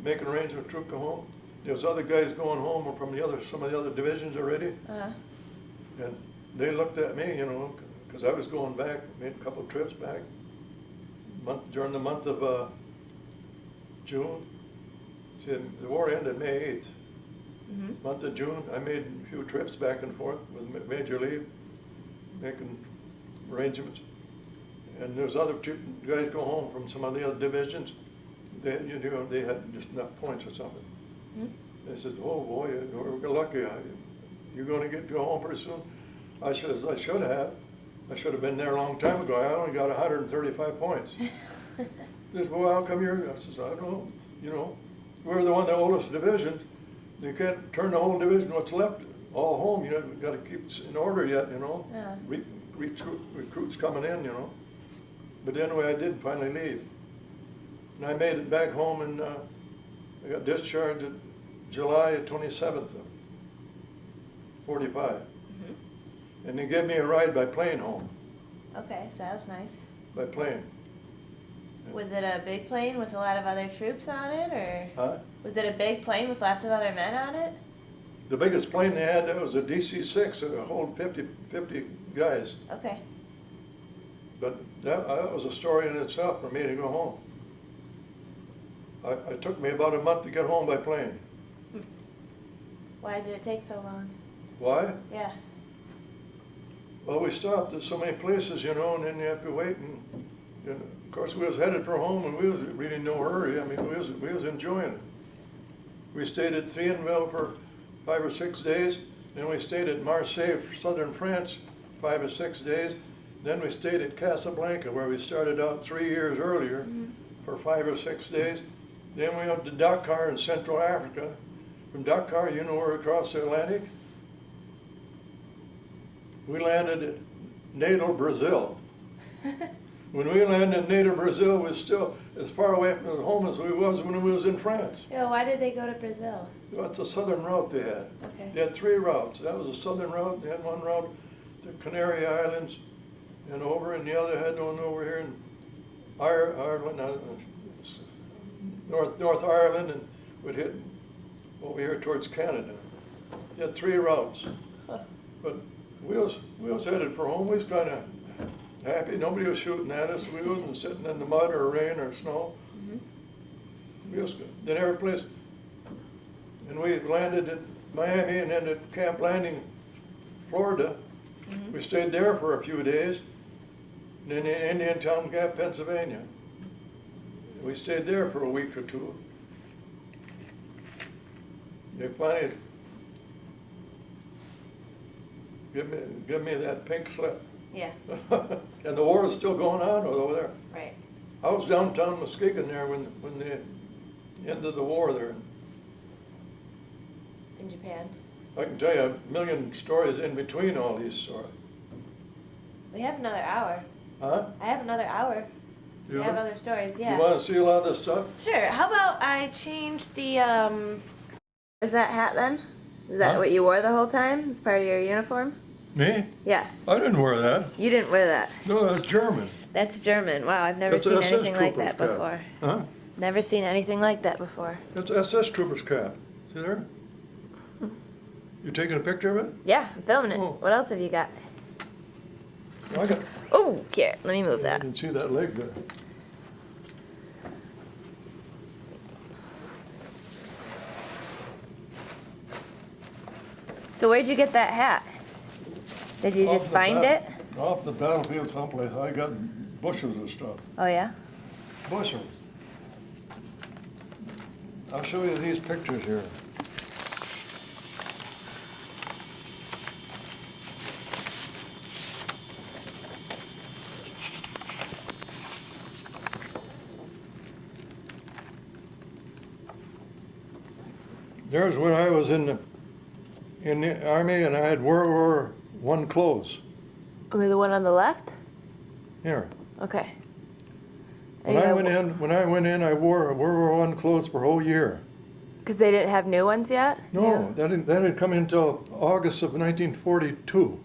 making arrangements to go home. There was other guys going home from some of the other divisions already. And they looked at me, you know, because I was going back, made a couple of trips back. During the month of June. See, the war ended May 8th. Month of June, I made a few trips back and forth with Major Lead, making arrangements. And there's other guys go home from some of the other divisions. They, you know, they had just enough points or something. They said, "Oh boy, we're lucky. You're going to go home pretty soon." I should have. I should have been there a long time ago. I only got 135 points. They said, "Well, how come you're?" I says, "I don't know. You know, we're the oldest division. You can't turn the whole division. What's left all home. You know, we've got to keep it in order yet. You know, recruits coming in. You know." But anyway, I did finally leave, and I made it back home, and I got discharged at July 27th of 45. And they gave me a ride by plane home. Okay, so that was nice. By plane. Was it a big plane with a lot of other troops on it, or? Huh? Was it a big plane with lots of other men on it? The biggest plane they had was a DC-6, it hold 50 guys. Okay. But that was a story in itself for me to go home. It took me about a month to get home by plane. Why did it take so long? Why? Yeah. Well, we stopped at so many places, you know, and then you have to wait, and And of course, we was headed for home, and we was really in no hurry. I mean, we was enjoying it. We stayed at Trianville for 5 or 6 days. Then we stayed at Marseille, southern France, 5 or 6 days. Then we stayed at Casablanca, where we started out 3 years earlier, for 5 or 6 days. Then we went to Dachau in Central Africa. From Dachau, you know, we're across the Atlantic. We landed at natal Brazil. When we landed in natal Brazil, we was still as far away from home as we was when we was in France. Yeah, why did they go to Brazil? Well, it's a southern route they had. Okay. They had 3 routes. That was a southern route. They had one route to Canary Islands and over, and the other had one over here in Ireland, North Ireland, and would hit over here towards Canada. They had 3 routes. Huh. But we was headed for home. We was kind of happy. Nobody was shooting at us. We wasn't sitting in the mud or rain or snow. We was in every place. And we landed in Miami and then at Camp Landing, Florida. We stayed there for a few days. And then in Indian Town Gap, Pennsylvania. We stayed there for a week or 2. They finally give me that pink slip. Yeah, And the war is still going on over there. right. I was downtown Muskegon there when they ended the war there. In Japan. I can tell you a million stories in between all these stories. We have another hour. Huh? I have another hour. We have other stories, yeah. You want to see a lot of this stuff? Sure. How about I change the, is that hat then? Is that Huh? what you wore the whole time as part of your uniform? Me? Yeah. I didn't wear that. You didn't wear that. No, that's German. That's German. Wow, I've never That's seen an SS anything like trooper's that cap. before. Huh? Never seen anything like that before. That's SS trooper's cap. See there? You taking a picture of it? Yeah, I'm filming it. Oh. What else have you got? I got. Oh, here, let me move I that. didn't see that leg there. So where'd you get that hat? Did you just find it? Off the battlefield someplace. I got bushes of stuff. Oh yeah? Bushes. I'll show you these pictures here. There's when I was in the army and I had World War I clothes. Okay, the one on the left? Here. Okay. When I went in, I wore World War I clothes for a whole year. Because they didn't have new ones yet? No, that didn't come in until August of 1942.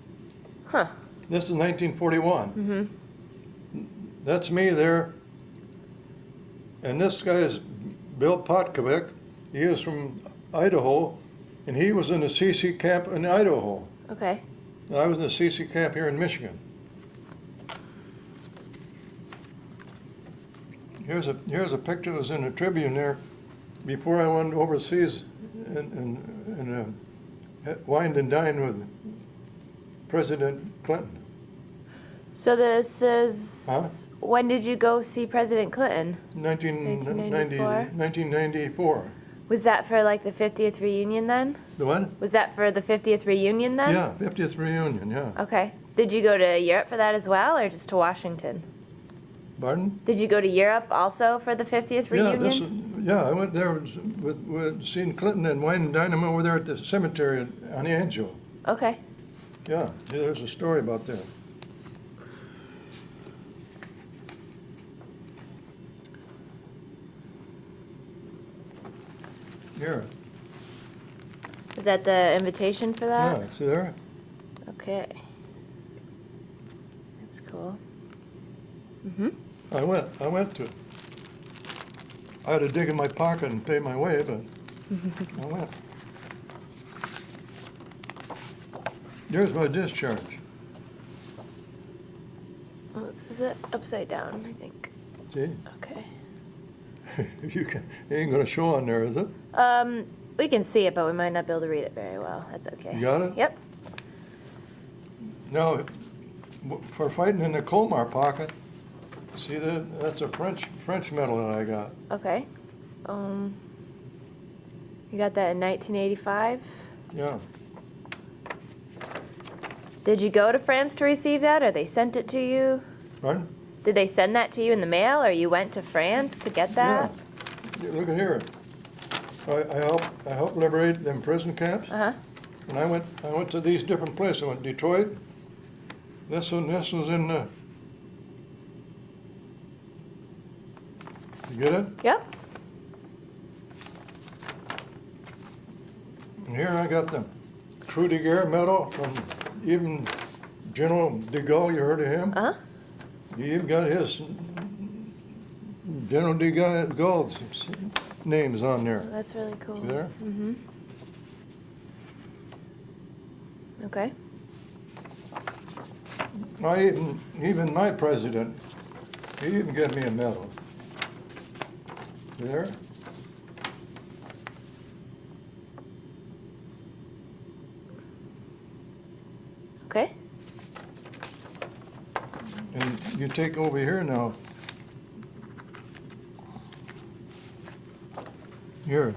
Huh. This is 1941. Mm-hmm. That's me there. And this guy is Bill Potkovic. He is from Idaho, and he was in the CC camp in Idaho. Okay. And I was in the CC camp here in Michigan. Here's a picture that was in the Tribune there before I went overseas and wined and dined with President Clinton. So this is, Huh? when did you go see President Clinton? 1994. Was that for like the 50th reunion then? The what? Was that for the 50th reunion then? Yeah, 50th reunion, yeah. Okay. Did you go to Europe for that as well, or just to Washington? Pardon? Did you go to Europe also for the 50th reunion? I went there with seeing Clinton and wine and dine him over there at the cemetery on Anzio. Okay. Yeah, there's a story about that. Here. Is that the invitation for that? Yeah, see there? Okay. That's cool. Mm-hmm. I went to. I had to dig in my pocket and pay my way, but I went. There's my discharge. Well, this is it upside down, I think. See? Okay. It ain't gonna show on there, is it? We can see it, but we might not be able to read it very well. That's okay. You got it? Yep. Now, for fighting in the Colmar Pocket, See, that's a French medal that I got. Okay. You got that in 1985? Yeah. Did you go to France to receive that, or they sent it to you? Pardon? Did they send that to you in the mail, or you went to France to get that? Yeah. Look at here. I helped liberate them prison camps. Uh-huh. And I went to these different places. I went to Detroit. This was in the. You get it? Yep. And here I got the Croix de Guerre medal from even General de Gaulle. You heard of him? Uh-huh. He even got his General de Gaulle's names on there. That's really cool. See there? Mm-hmm. Okay. Even my president, he even gave me a medal. There. Okay. And you take over here now. Here.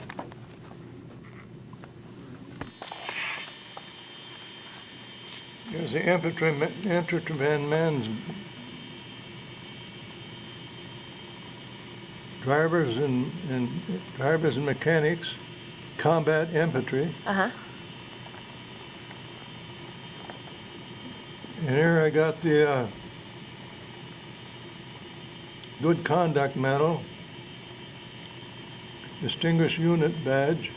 Here's the infantryman's drivers and mechanics, combat infantry. Uh-huh. And here I got the Good Conduct Medal, Distinguished Unit Badge,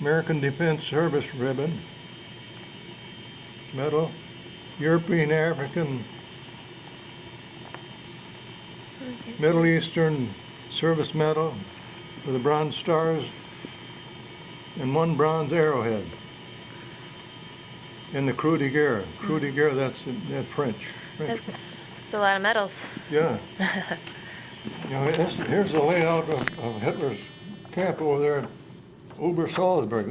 American Defense Service Ribbon, Medal, European African, Middle Eastern Service Medal with the Bronze Stars and 1 bronze arrowhead. And the Croix de Guerre. Croix de Guerre, that's French. It's a lot of medals. Yeah. You know, here's the layout of Hitler's camp over there at Obersalzberg.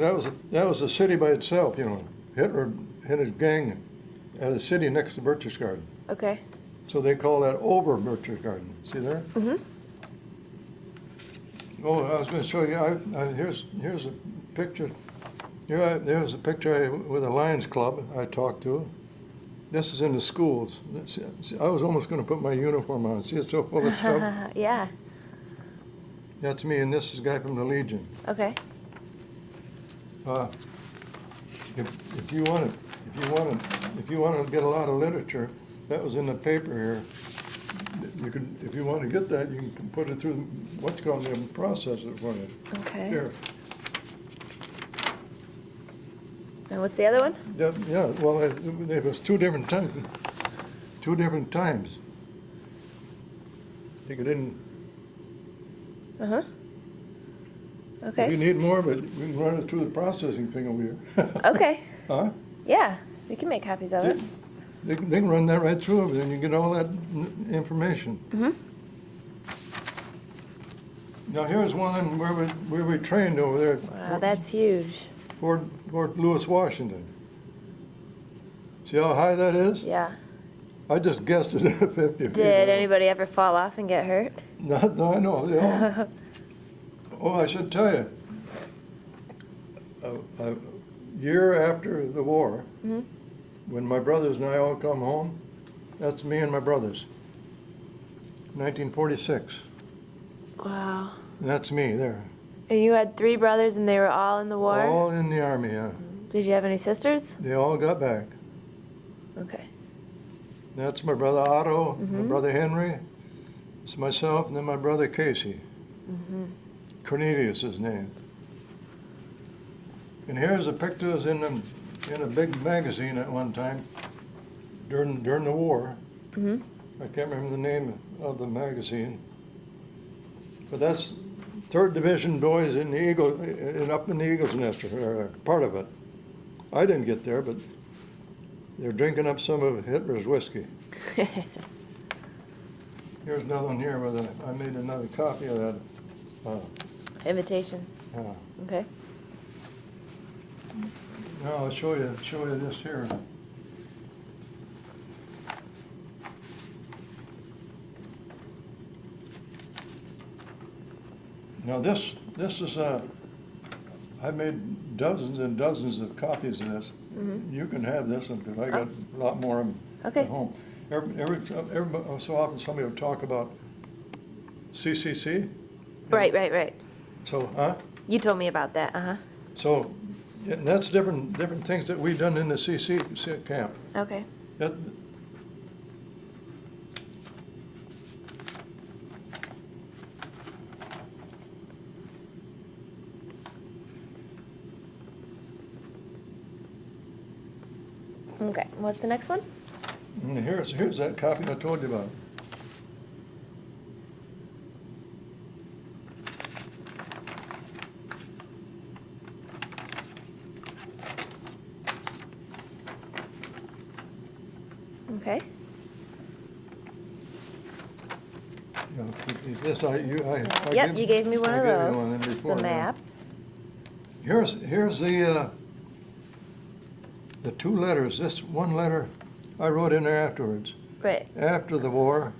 That was a city by itself, you know. Hitler and his gang had a city next to Berchtesgaden. Okay. So they call that over Berchtesgaden. See there? Mm-hmm. Oh, I was going to show you. Here's a picture. There's a picture with a Lions Club I talked to. This is in the schools. See, I was almost going to put my uniform on. See, it's so full of stuff. Yeah. That's me, and this is a guy from the Legion. Okay. If you want to get a lot of literature, that was in the paper here. You could, if you want to get that, you can put it through what's called the processor for you. Okay. Here. And what's the other one? Yeah. Well, it was two different times. Two different times. Take it in. Uh-huh. If you Okay. need more, but we can run it through the processing thing over here. Okay. Huh? Yeah. We can make copies of it. They can run that right through over there, and you get all that information. Mm-hmm. Now here's one where we trained over there. Wow, that's huge. Fort Lewis, Washington. See how high that is? Yeah. I just guessed it at 50 feet. Did anybody ever fall off and get hurt? No, I know. They all. Oh, I should tell you. A year after the war, Mm-hmm. when my brothers and I all come home, that's me and my brothers. 1946. Wow. And that's me there. And you had 3 brothers and they were all in the war? All in the Army, yeah. Did you have any sisters? They all got back. Okay. That's my brother Otto, my Mhm. brother Henry, it's myself, and then my brother Casey. Mm-hmm. Cornelius, his name. And here's the pictures in a big magazine at one time during the war. Mm-hmm. I can't remember the name of the magazine, but that's 3rd Division boys in the Eagle, up in the Eagle's Nest, or part of it. I didn't get there, but they're drinking up some of Hitler's whiskey. Here's another one here with I made another copy of that. Invitation. Okay. Now I'll show you this here. Now this is, I made dozens and dozens of copies of this. You can have this one, because I got a lot more of them at home. Every so often somebody will talk about CCC. Right. So, huh? You told me about that, So, and that's different things that we've done in the CC camp. Okay. That, Okay, what's the next one? and here's that copy I told you about. Okay. You know, this I Yep, you gave me one of I gave you one those. before, The map. Here's the two letters. This one letter I wrote in there afterwards, Right. after the war,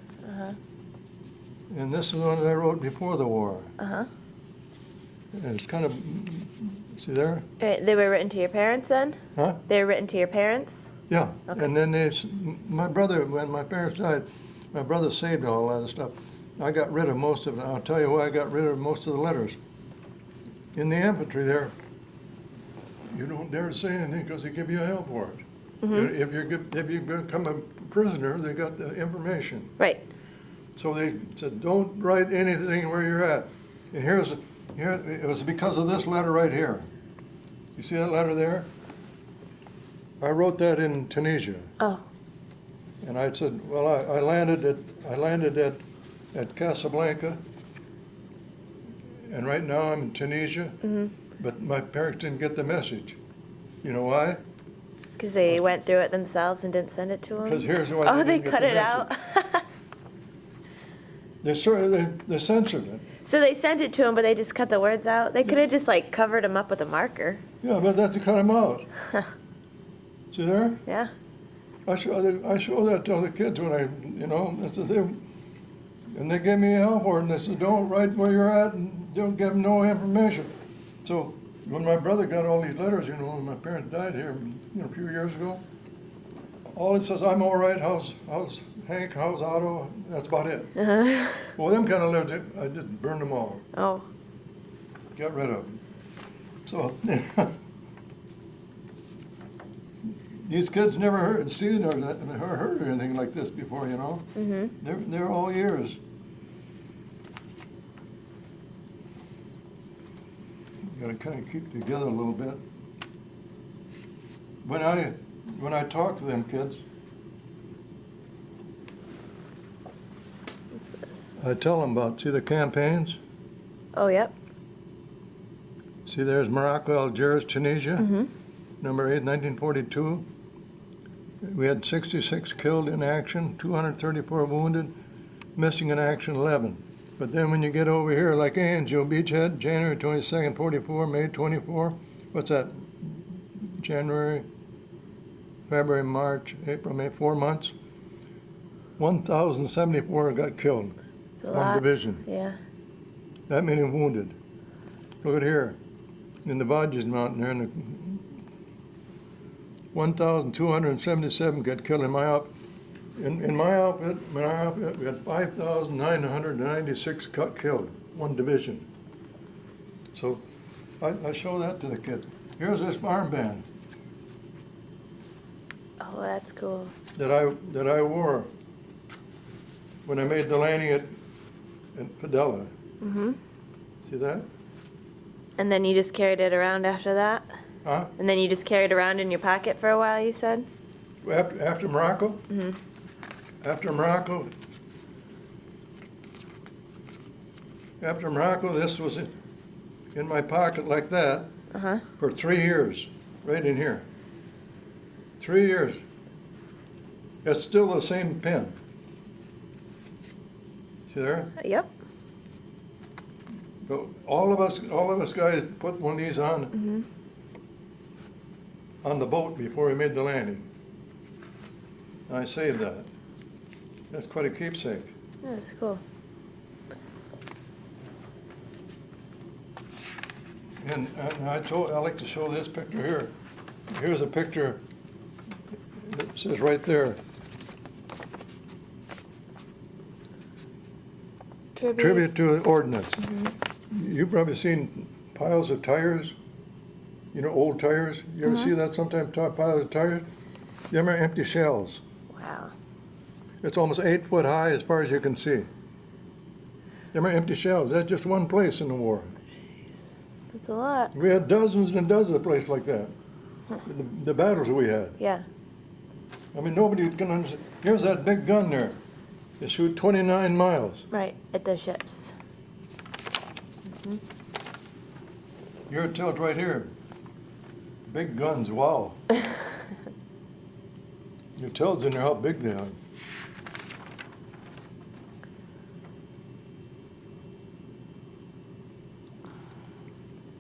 and this is one that I wrote before the war. And it's kind of, see there? Right, they were written to your parents then? Huh? They were written to your parents? Yeah. Okay. And then my brother, when my parents died, my brother saved all that stuff. I got rid of most of it. I'll tell you why I got rid of most of the letters. In the infantry there, you don't dare to say anything because they give you hell for it. If you become a prisoner, they got the information. Right. So they said, don't write anything where you're at. And here it was because of this letter right here. You see that letter there? I wrote that in Tunisia. Oh. And I said, well, I landed at Casablanca, and right now I'm in Tunisia. But my parents didn't get the message. You know why? Because they went through it themselves and didn't send it to them? Because here's why Oh, they they didn't get cut the it out? They censored it. So they sent it to them, but they just cut the words out? They could have just like covered them up with a marker. Yeah, but that's to cut them out. See there? Yeah. I show that to other kids when and they gave me hell for it, and they said, don't write where you're at and don't give them no information. So when my brother got all these letters, when my parents died here, a few years ago, all it says, I'm all right, how's Hank, how's Otto, that's about it. Well, them kind of letters, I just burned them all, Oh. got rid of them. So, these kids never heard, seen or heard anything like this before, They're all ears. You gotta kind of keep together a little bit. When I talk to them kids, What's this? I tell them about, see the campaigns? Oh, yep. See, there's Morocco, Algiers, Tunisia, number 8, 1942. We had 66 killed in action, 234 wounded, missing in action 11. But then when you get over here, like Anzio, Beachhead, January 22nd, 44, May 24, what's that? January, February, March, April, May, 4 months. 1,074 got killed. It's a One lot. division. Yeah. That many wounded. Look at here, in the Vosges Mountain there, 1,277 got killed in my outfit. In my outfit, we had 5,996 killed, one division. So I show that to the kids. Here's this farm band Oh, that's cool. that I wore when I made the landing at Fedala. See that? And then you just carried it around after that? Huh? And then you just carried it around in your pocket for a while, you said? After Morocco? After Morocco, this was in my pocket like that for 3 years, right in here. 3 years. It's still the same pen. See there? Yep. So all of us guys put one of these on the boat before we made the landing. I saved that. That's quite a keepsake. Yeah, that's cool. And I like to show this picture here. Here's a picture. It says right there, tribute to ordnance. You've probably seen piles of tires, you know, old tires. You ever see that sometimes, piles of tires? Them are empty shells. Wow. It's almost 8 foot high as far as you can see. Them are empty shells. That's just one place in the war. That's a lot. We had dozens and dozens of places like that. The battles we had. Yeah. I mean, nobody can understand. Here's that big gun there. They shoot 29 miles. Right, at the ships. Here it tells right here. Big guns, wow. It tells in there how big they are.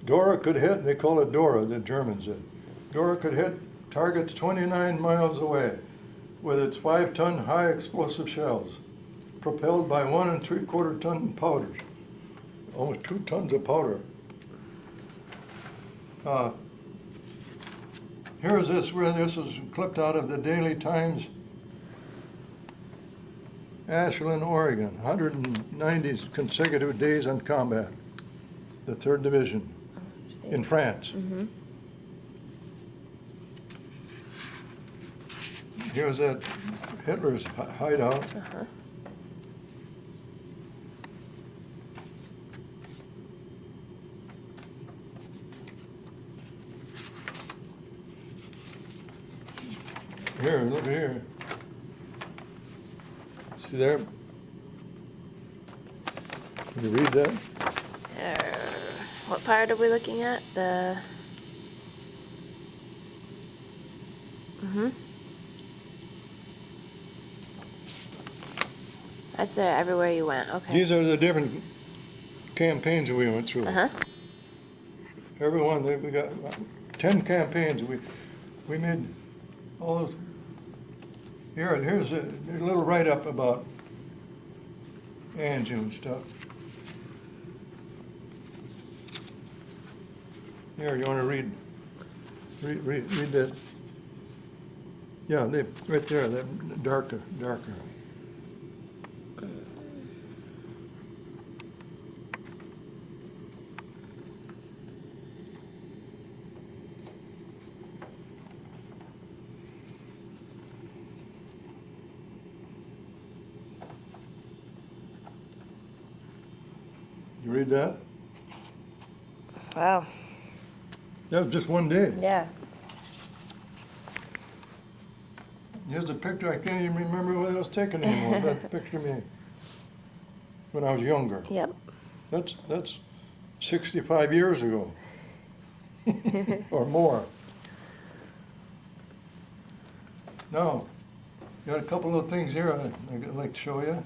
Dora could hit, they call it Dora, the Germans did. Dora could hit targets 29 miles away with its 5-ton high explosive shells, propelled by 1 3/4 ton powders. Almost 2 tons of powder. Here's this, where this is clipped out of the Daily Times, Ashland, Oregon, 190 consecutive days on combat, the 3rd Division in France. Here's that Hitler's hideout. Here, look here. See there? Can you read that? What part are we looking at? The... That's everywhere you went, okay. These are the different campaigns we went through. Every one, we got 10 campaigns. We made all those. Here's a little write-up about Anzio and stuff. Here, you want to read that? Yeah, right there, that darker. You read that? Wow. That was just one day. Yeah. Here's a picture, I can't even remember what I was taking anymore. That picture of me when I was younger. Yep. That's 65 years ago. Or more. Now, got a couple of things here I'd like to show you.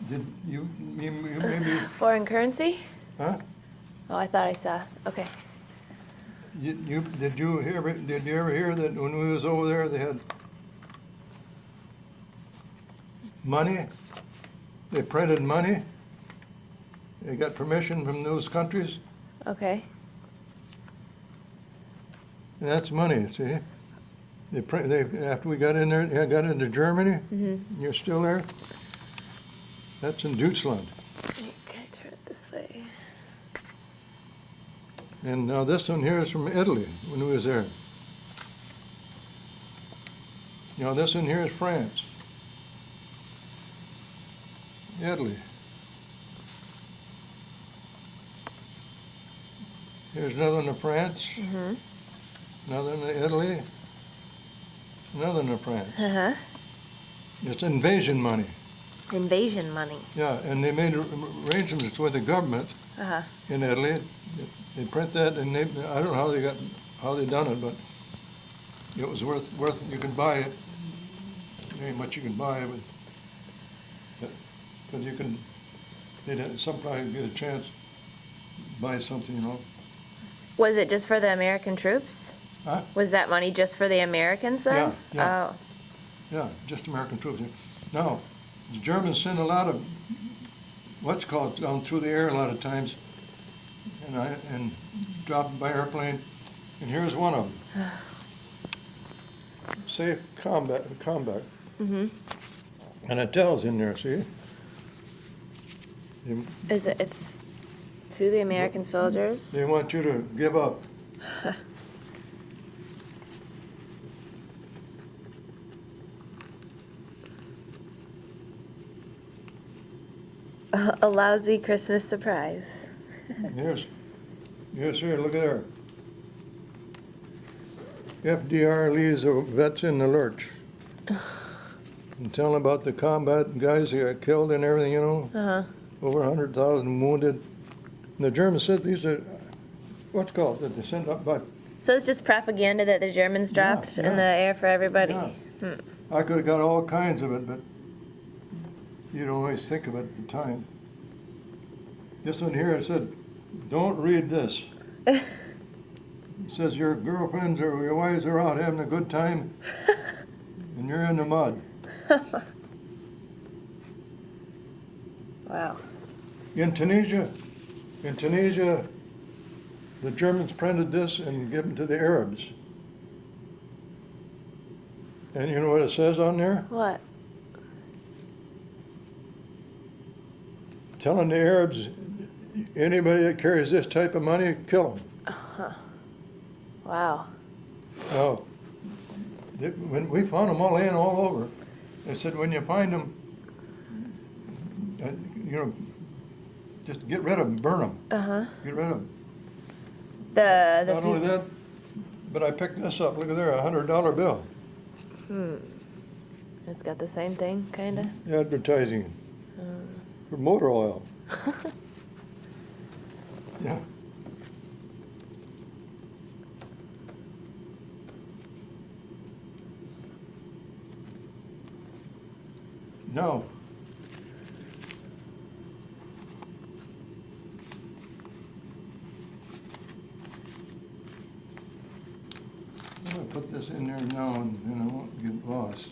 Did you maybe... Foreign currency? Huh? Oh, I thought I saw. Okay. Did you ever hear that when we was over there they had money? They printed money. They got permission from those countries. Okay. And that's money, see? After we got in there, got into Germany, you're still there? That's in Deutschland. Can I turn it this way? And now this one here is from Italy, when we was there. Now this one here is France. Italy. Here's another one of France. Another one of Italy. Another one of France. It's invasion money. Invasion money. Yeah, and they made arrangements with the government in Italy. They print that, and I don't know how they done it, but it was worth. You can buy it. There ain't much you can buy, but you can. They'd sometimes get a chance to buy something, you know. Was it just for the American troops? Huh? Was that money just for the Americans then? Yeah. Oh. Yeah, just American troops. Now, the Germans send a lot of what's called down through the air a lot of times. and dropped by airplane. And here's one of them. Safe combat. Mm-hmm. And it tells in there, see? It's to the American soldiers? They want you to give up. A lousy Christmas surprise. Yes, here, look at there. FDR leaves the vets in the lurch. And tell them about the combat guys who got killed and everything, you know. Uh-huh. Over 100,000 wounded. And the Germans said these are, what's it called, that they sent up by. So it's just propaganda that the Germans dropped in the air for everybody? Yeah. I could have got all kinds of it, but you don't always think of it at the time. This one here, it said, don't read this. It says your girlfriends or your wives are out having a good time, and you're in the mud. Wow. In Tunisia, the Germans printed this and gave them to the Arabs. And you know what it says on there? What? Telling the Arabs, anybody that carries this type of money, kill them. Uh-huh. Wow. Oh, when we found them all laying all over, they said when you find them, you know, just get rid of them, burn them. Uh-huh. Get rid of them. Not only that, but I picked this up. Look at there, $100 bill. It's got the same thing, kind of? Advertising for motor oil. Yeah. No. I'm going to put this in there now and I won't get lost.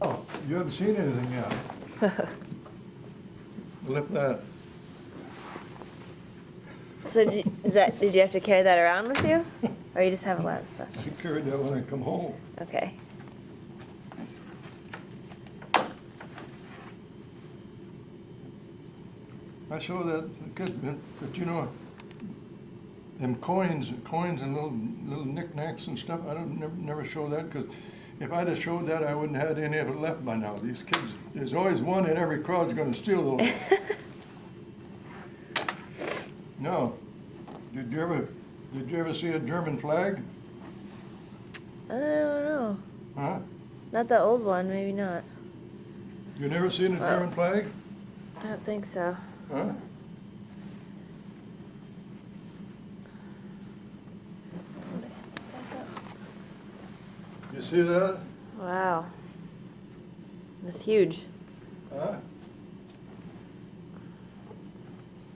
Oh, you haven't seen anything yet. Flip that. So did you have to carry that around with you? Or you just have a lot of stuff? I carried that when I come home. Okay. I show that to kids, but you know, them coins and little knickknacks and stuff, I don't never show that, because if I'd have showed that, I wouldn't have had any of it left by now. These kids, there's always one in every crowd that's going to steal a little bit. No. Did you ever see a German flag? I don't know. Huh? Not the old one, maybe not. You never seen a German flag? I don't think so. Huh? You see that? Wow. That's huge. Huh?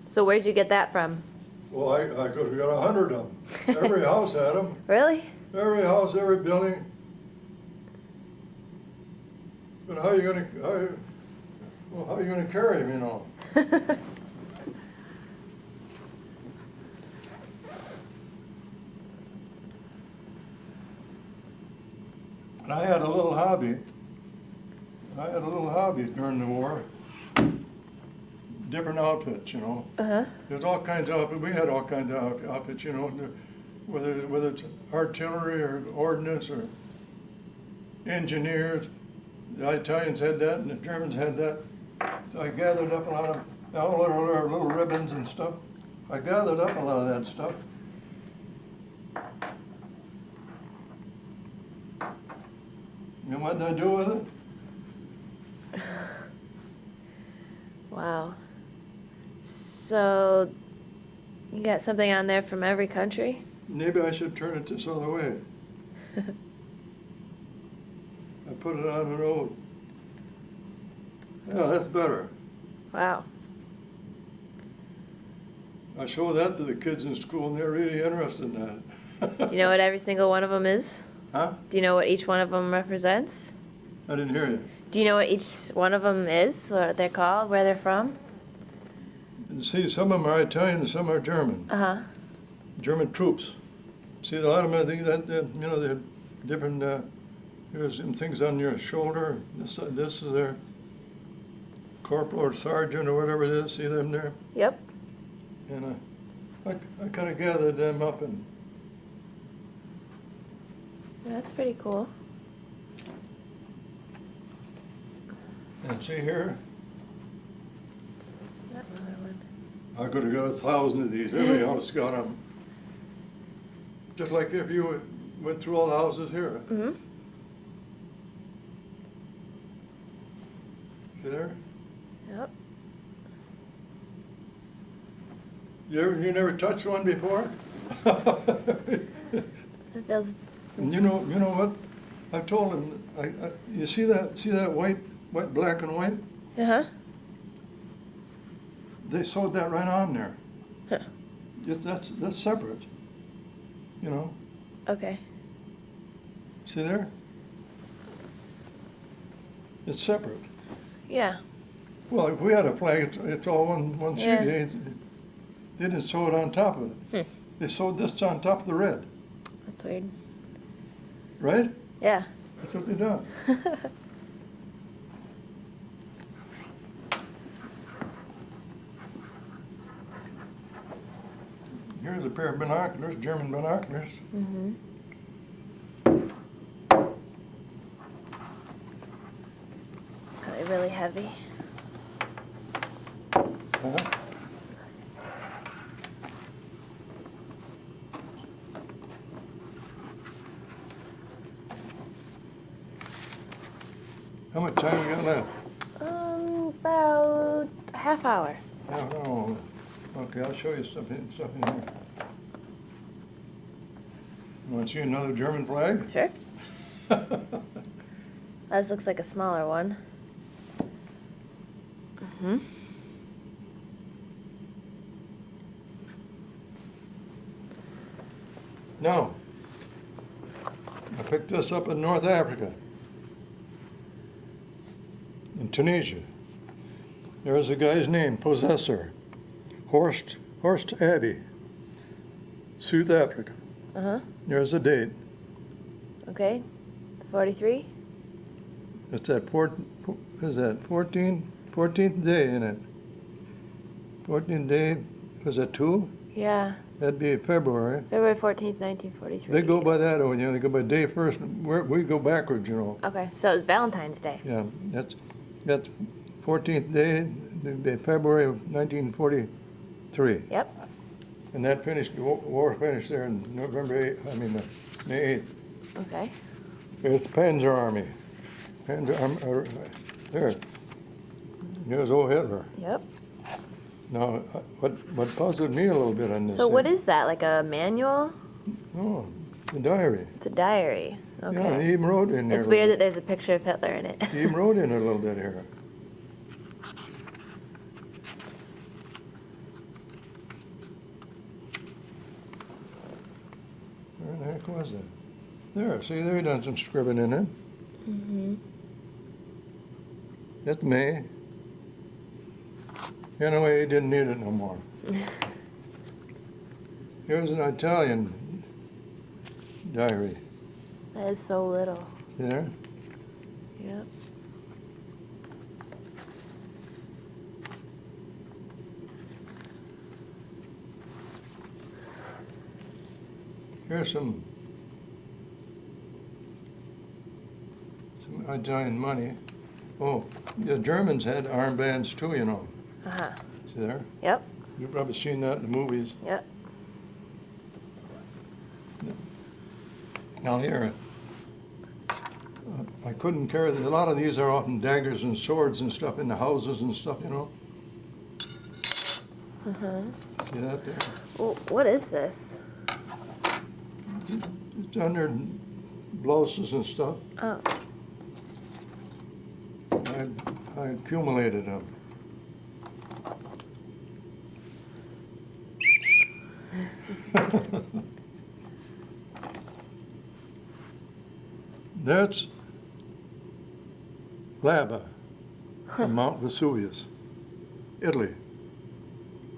So where'd you get that from? Well, I could have got 100 of them. Every house had them. Really? Every house, every building. But how are you gonna carry them, you know? And I had a little hobby. During the war. Different outfits, you know. Uh-huh. There's all kinds of outfits. We had all kinds of outfits, you know, whether it's artillery or ordnance or engineers. The Italians had that and the Germans had that. So I gathered up a lot of all our little ribbons and stuff. I gathered up a lot of that stuff. You know what did I do with it? Wow. So you got something on there from every country? Maybe I should turn it this other way. I put it on the road. Yeah, that's better. Wow. I show that to the kids in school and they're really interested in that. Do you know what every single one of them is? Huh? Do you know what each one of them represents? I didn't hear you. Do you know what each one of them is, what they're called, where they're from? see, some of them are Italian and some are German. Uh-huh. German troops. See, a lot of them, I think you know, they have different, here's some things on your shoulder. This is their corporal or sergeant or whatever it is. See them there? Yep. And I kind of gathered them up, and That's pretty cool. see here, Yep, another one. I could have got 1,000 of these. Every house got them. Just like if you went through all the houses here. Mm-hmm. See there? Yep. You never touched one before? It feels. And you know what? I've told him. You see that white, black and white? Uh-huh. They sewed that right on there. Huh. That's separate. You know. Okay. See there? It's separate. Yeah. Well, if we had a flag, it's all one sheet. Yeah. They didn't sew it on top of it. Hmm. They sewed this on top of the red. That's weird. Right? Yeah. That's what they done. Here's a pair of binoculars, German binoculars. Mm-hmm. Probably really heavy. Uh-huh. How much time we got left? About a half hour. Oh, okay, I'll show you stuff in here. You want to see another German flag? Sure. This looks like a smaller one. Mm-hmm. No. I picked this up in North Africa, in Tunisia. There's a guy's name, Possessor, Horst Abbey, South Africa. Uh-huh. There's the date. Okay. 43? It's that 14th day in it. 14th day, was that 2? Yeah. That'd be February. February 14th, 1943. They go by that, they go by day first. We go backwards, you know. Okay, so it was Valentine's Day. Yeah, that's 14th day, February of 1943. Yep. And that finished, the war finished there in May 8th. Okay. It's the Panzer Army. There. There's old Hitler. Yep. Now, what puzzled me a little bit on this. So what is that, like a manual? Oh, the diary. It's a diary. Okay. Yeah, he even wrote in there. It's weird that there's a picture of Hitler in it. He even wrote in it a little bit here. Where the heck was that? There, see, there he done some scribbling in it. Mm-hmm. That's May. Anyway, he didn't need it no more. Here's an Italian diary. That is so little. There. Yep. Here's some Italian money. Oh, the Germans had armbands too, you know. Uh-huh. See there? Yep. You've probably seen that in the movies. Yep. Now here, I couldn't carry a lot of these are often daggers and swords and stuff in the houses and stuff, you know. Uh-huh. See that there? Well, what is this? It's under blouses and stuff. Oh. I accumulated them. That's lava on Mount Vesuvius, Italy.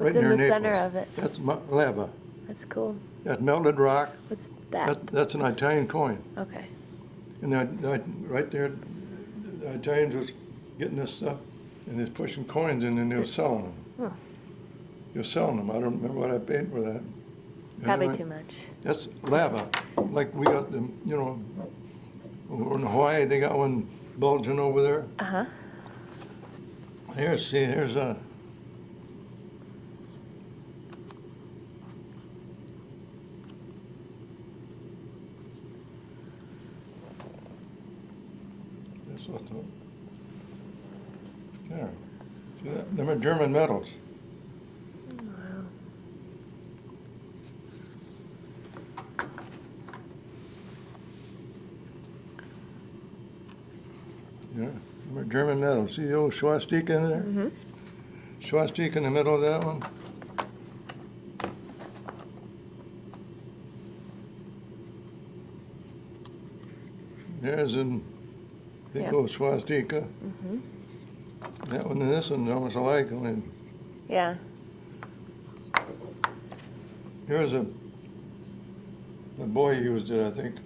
right What's in near the center Naples. of it? That's lava. That's cool. That melted rock, What's that? that's an Italian coin. Okay. And right there, the Italians was getting this stuff, and they're pushing coins in, and they were selling them. Huh. They were selling them. I don't remember what I paid for that. And Probably anyway, too much. That's lava, like we got them, you know, over in Hawaii, they got one bulging over there. Uh-huh. Here's a, that's what the, there. See that? Them are German medals. Wow. Yeah, them are German medals. See the old swastika in there? Mm-hmm. Swastika in the middle of that one. There's a big Yeah. old swastika. Mm-hmm. That one and this one's almost alike. Only Yeah. here's a boy used it, I think,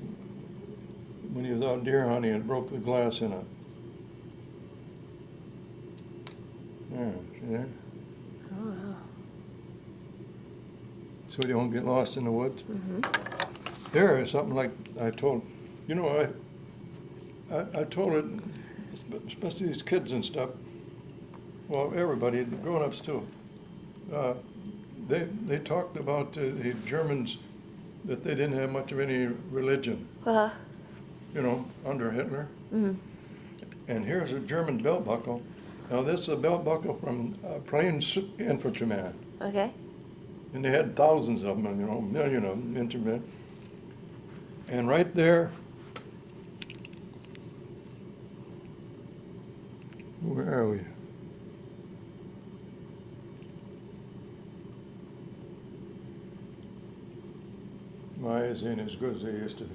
when he was out deer hunting and broke the glass in it. There, see there? Oh, wow. So you don't get lost in the woods. Mm-hmm. There is something like I told, you know, I told it, especially these kids and stuff, well, everybody, the grown-ups too. They talked about the Germans, that they didn't have much of any religion, Uh-huh. you know, under Hitler. Mm-hmm. And here's a German belt buckle. Now this is a belt buckle from a plain infantryman. Okay. And they had thousands of them, you know, a million of them, infantrymen. And right there, where are we? My eyes ain't as good as they used to be.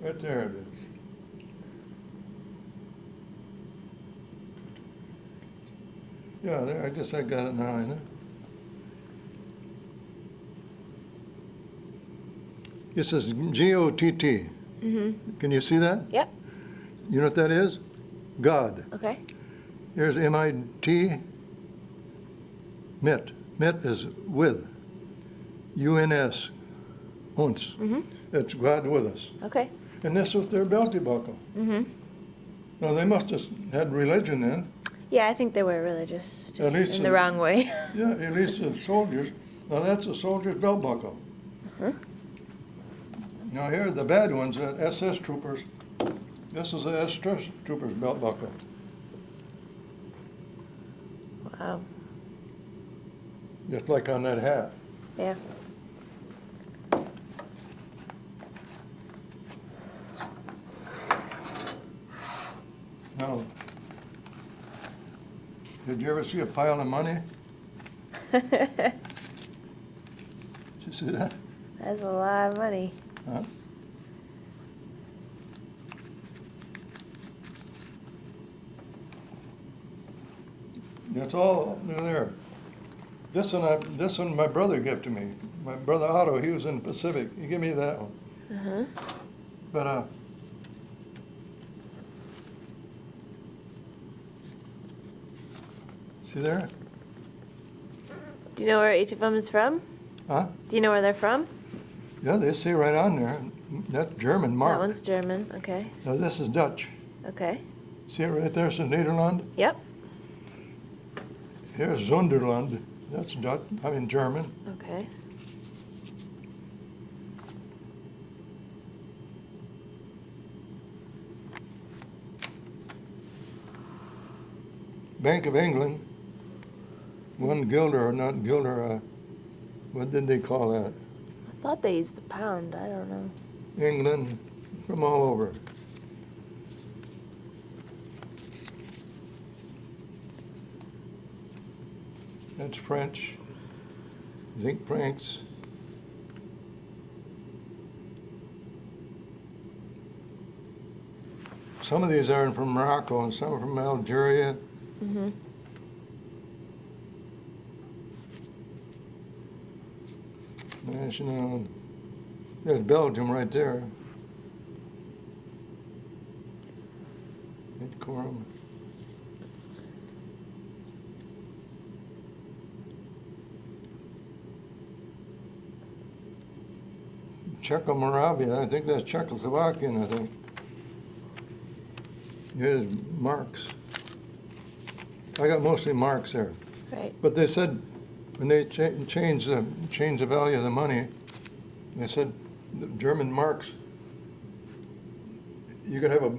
Right there it is. Yeah, there, I guess I got it now, ain't it? It says G-O-T-T. Mm-hmm. Can you see that? Yep. You know what that is? God. Okay. Here's M-I-T, mit. Mit is with. U-N-S, uns. Mm-hmm. It's God with us. Okay. And this was their belty buckle. Mm-hmm. Now, they must have had religion then. Yeah, I think they were religious. Just At least in the wrong way. Yeah, at least the soldiers. Now, that's a soldier's belt buckle. Uh-huh. Now, here are the bad ones, the SS troopers. This is the SS troopers belt buckle. Wow. Just like on that hat. Yeah. Now, did you ever see a pile of money? Did you see that? That's a lot of money. Huh? That's all there. This one my brother gave to me. My brother Otto, he was in the Pacific. He gave me that one. Uh-huh. But see there? Do you know where each of them is from? Huh? Do you know where they're from? Yeah, they say right on there. That's German mark. That one's German. Okay. Now this is Dutch. Okay. See it right there? It says Nederland. Yep. Here's Zonderland. That's Dutch. I mean German. Okay. Bank of England. One guilder or not guilder. What did they call that? I thought they used the pound. I don't know. England, from all over. That's French. Zinc francs. Some of these are from Morocco and some are from Algeria. Mm-hmm. National, there's Belgium right there. Quorum. Czechoslovakia, I think that's Czechoslovakian, I think. Here's marks. I got mostly marks there. Right. But they said, when they changed the value of the money, they said the German marks, you could have a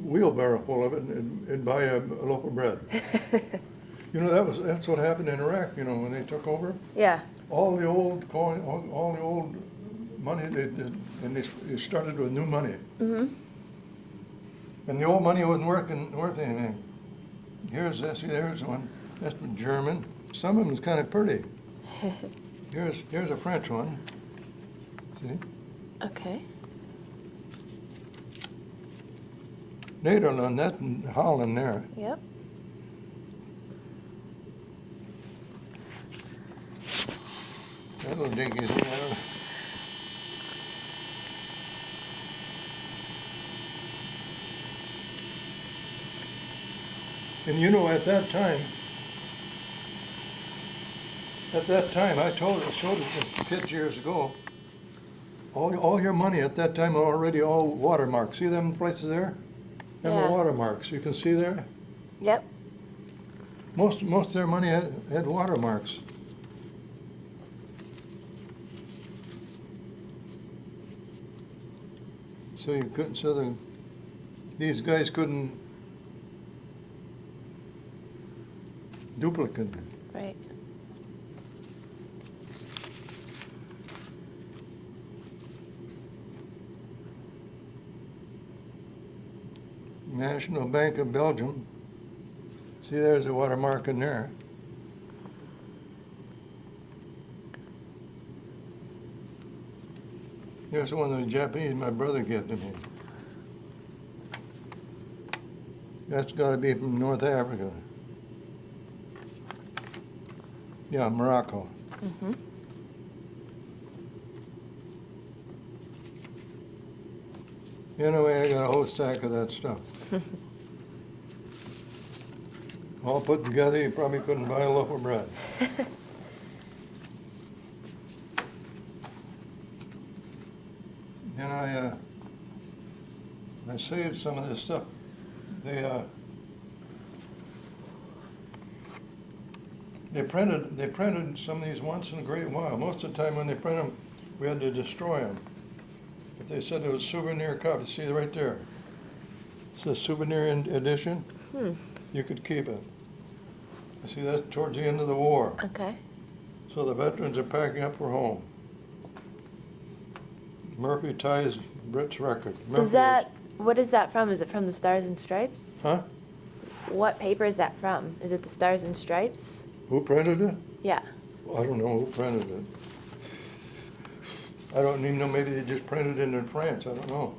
wheelbarrow full of it and buy a loaf of bread. You know, that's what happened in Iraq, you know, when they took over. Yeah. All the old coin, all the old money they did, and they started with new money. Mm-hmm. And the old money wasn't worth anything. Here's one. That's German. Some of them is kind of pretty. Here's a French one. See? Okay. Nederland, that's in Holland there. Yep. That little dinky thing, I don't know. And you know, at that time, I showed it to kids years ago, all your money at that time are already all watermarks. See them places there? Them Yeah. are watermarks. You can see there? Yep. Most of their money had watermarks. So you couldn't, these guys couldn't duplicate it. Right. National Bank of Belgium. See, there's a watermark in there. Here's one of the Japanese my brother gave to me. That's got to be from North Africa. Yeah, Morocco. Mm-hmm. Anyway, I got a whole stack of that stuff. All put together, you probably couldn't buy a loaf of bread. And I saved some of this stuff. They printed some of these once in a great while. Most of the time when they print them, we had to destroy them. But they said it was souvenir copies. See right there. It's a souvenir edition. You could keep it. See, that's towards the end of the war. Okay. So the veterans are packing up for home. Murphy ties Brit's record. What is that from? Is it from the Stars and Stripes? Huh? What paper is that from? Is it the Stars and Stripes? Who printed it? Yeah. I don't know who printed it. I don't even know, maybe they just printed it in France, I don't know.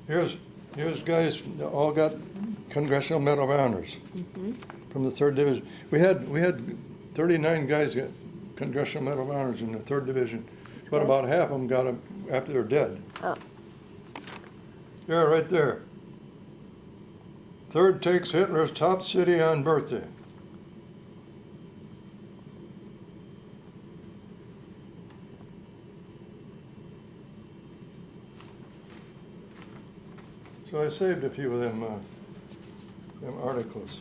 Here's guys that all got Congressional Medal of Honors from the 3rd Division. We had 39 guys get Congressional Medal of Honors in the 3rd Division, but good. about half of them got them after they're dead. Oh. Yeah, right there. 3rd takes Hitler's top city on birthday. So I saved a few of them articles.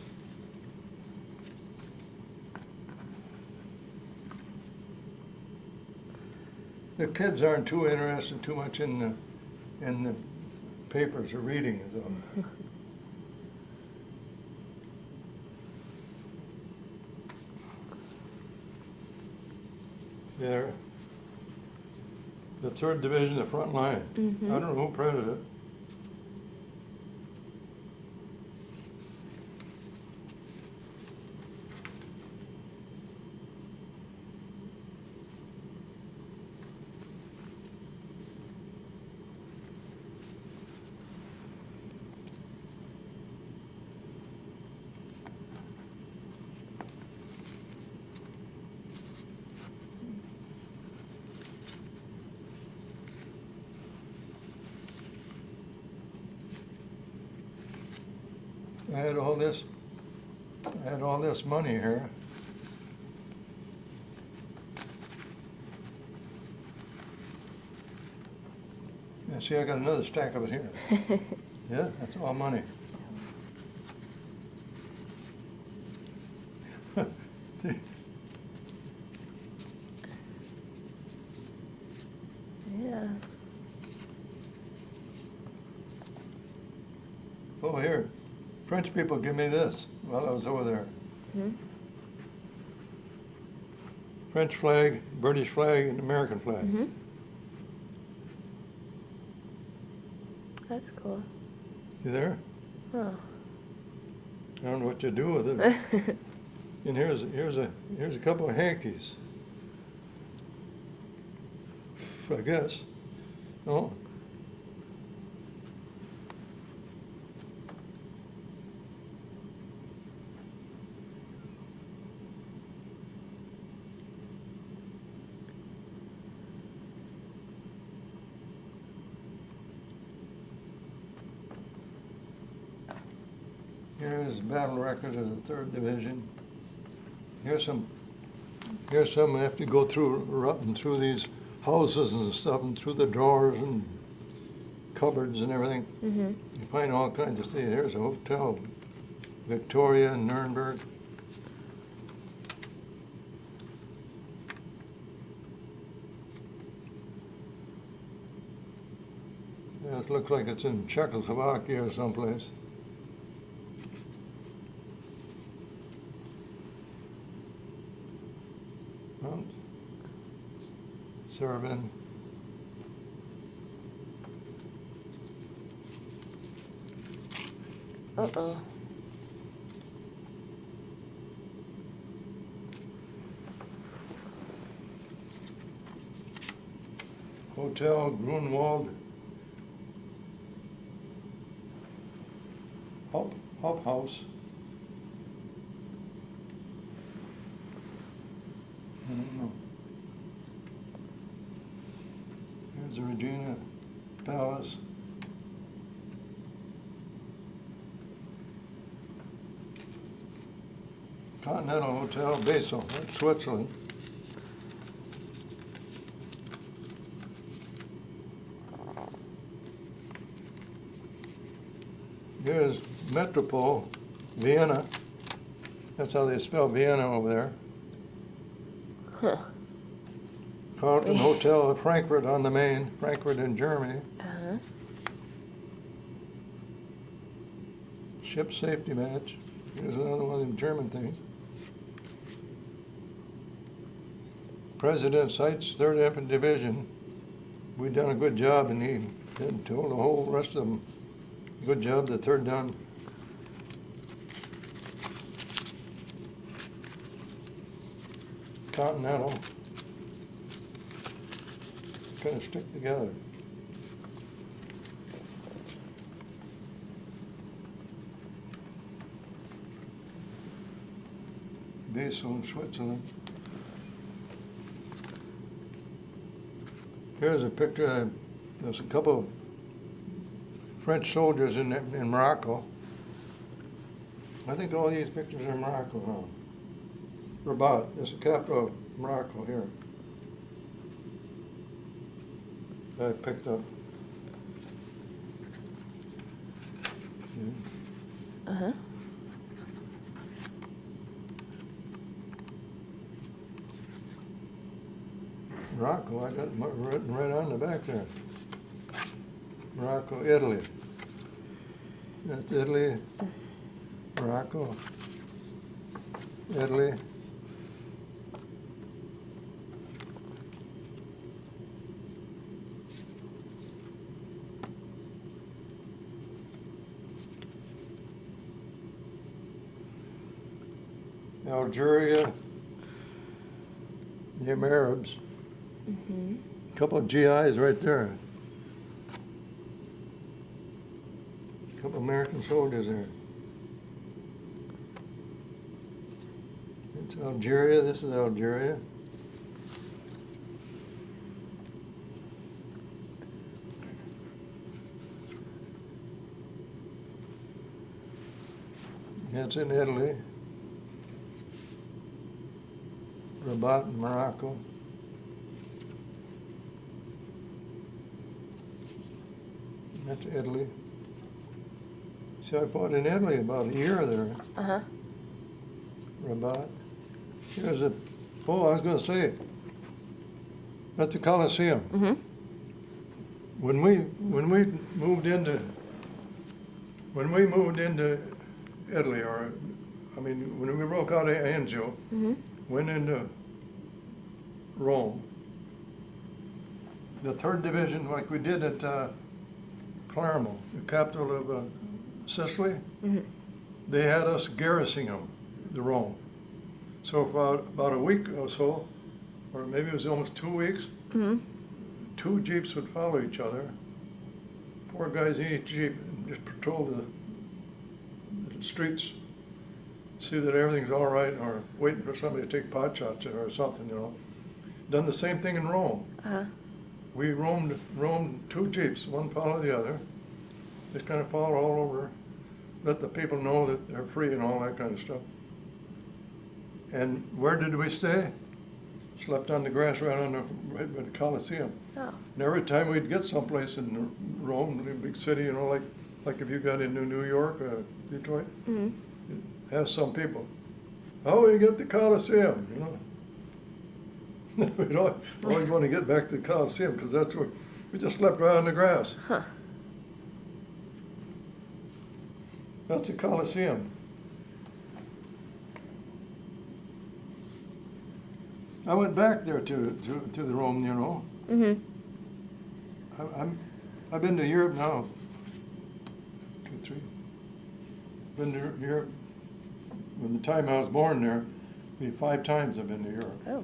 The kids aren't too interested too much in the papers or reading it though. There, the 3rd Division, the front line. Mm-hmm. I don't know who printed it. I had all this money here. Yeah, see, I got another stack of it here. Yeah, that's all money. See? Yeah. Oh, here, French people give me this while I was over there. Hmm? French flag, British flag, and American flag. Mm-hmm. That's cool. See there? Oh. I don't know what to do with it. And here's a couple of hankies. I guess. Oh. Here's the battle record of the 3rd Division. Here's some I have to go through, up and through these houses and stuff, and through the drawers and cupboards and everything. Mm-hmm. You find all kinds of things. Here's a hotel, Victoria in Nuremberg. Yeah, it looks like it's in Czechoslovakia or someplace. Well, Servin. Uh-oh. Hotel Grunwald. Hop House. I don't know. Here's the Regina Palace. Continental Hotel, Basel, that's Switzerland. Here's Metropole, Vienna. That's how they spell Vienna over there. Huh. Carlton Hotel, Frankfurt on the Main, Frankfurt in Germany. Uh-huh. Ship safety match. Here's another one of them German things. President cites 3rd Infantry Division. We've done a good job, and he had told the whole rest of them, good job, the 3rd done. Continental. Kind of stick together. Basel in Switzerland. Here's a picture. There's a couple of French soldiers in Morocco. I think all these pictures are in Morocco now. Rabat is the capital of Morocco here. I picked up. Uh-huh. Morocco, I got it written right on the back there. Morocco, Italy. That's Italy, Morocco, Italy. Algeria, the Arabs. Mm-hmm. Couple of GIs right there. Couple American soldiers there. It's Algeria. This is Algeria. It's in Italy. Rabat in Morocco. That's Italy. See, I fought in Italy about a year there. Uh-huh. Rabat. Here's a, oh, I was going to say, that's the Colosseum. Mm-hmm. When we moved into Italy, or I mean, when we broke out of Anzio, Mm-hmm. went into Rome, the 3rd Division, like we did at Palermo, the capital of Sicily, Mm-hmm. they had us garrisoning the Rome. So for about a week or so, or maybe it was almost 2 weeks, Mm-hmm. 2 jeeps would follow each other, 4 guys in each jeep, and just patrol the streets, see that everything's all right, or waiting for somebody to take pot shots or something, you know. Done the same thing in Rome. Uh-huh. We roamed 2 jeeps, one followed the other, just kind of follow all over, let the people know that they're free and all that kind of stuff. And where did we stay? Slept on the grass right by the Colosseum. Oh. And every time we'd get someplace in Rome, the big city, you know, like if you got into New York, Detroit, Mm-hmm. ask some people, how do we get to Colosseum, you know? We don't always want to get back to the Colosseum because that's where we just slept right on the grass. Huh. That's the Colosseum. I went back there to the Rome, you know. Mm-hmm. I've been to Europe now. 2, 3. Been to Europe. When the time I was born there, maybe 5 times I've been to Europe. Oh.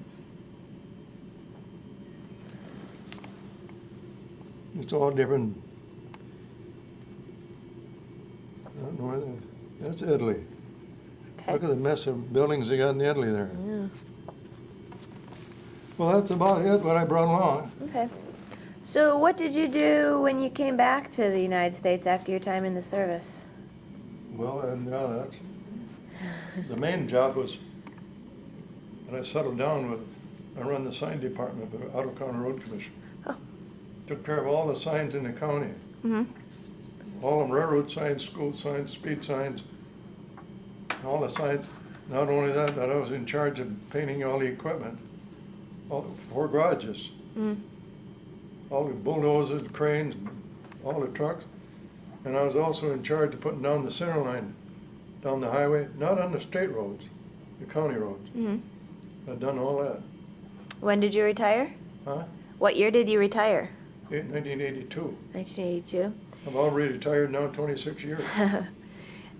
It's all different. I don't know where that's Italy. Okay. Look at the mess of buildings they got in Italy there. Yeah. Well, that's about it, what I brought along. Okay. So what did you do when you came back to the United States after your time in the service? Well, and that's the main job was, and I settled down with, I run the sign department of the Out-of-County Road Commission. Oh. Took care of all the signs in the county. Mm-hmm. All the railroad signs, school signs, speed signs, all the signs. Not only that, I was in charge of painting all the equipment, all the 4 garages, Mm-hmm. all the bulldozers, cranes, all the trucks. And I was also in charge of putting down the center line down the highway, not on the state roads, the county roads. Mm-hmm. I'd done all that. When did you retire? Huh? What year did you retire? 1982. 1982. I'm already retired now, 26 years.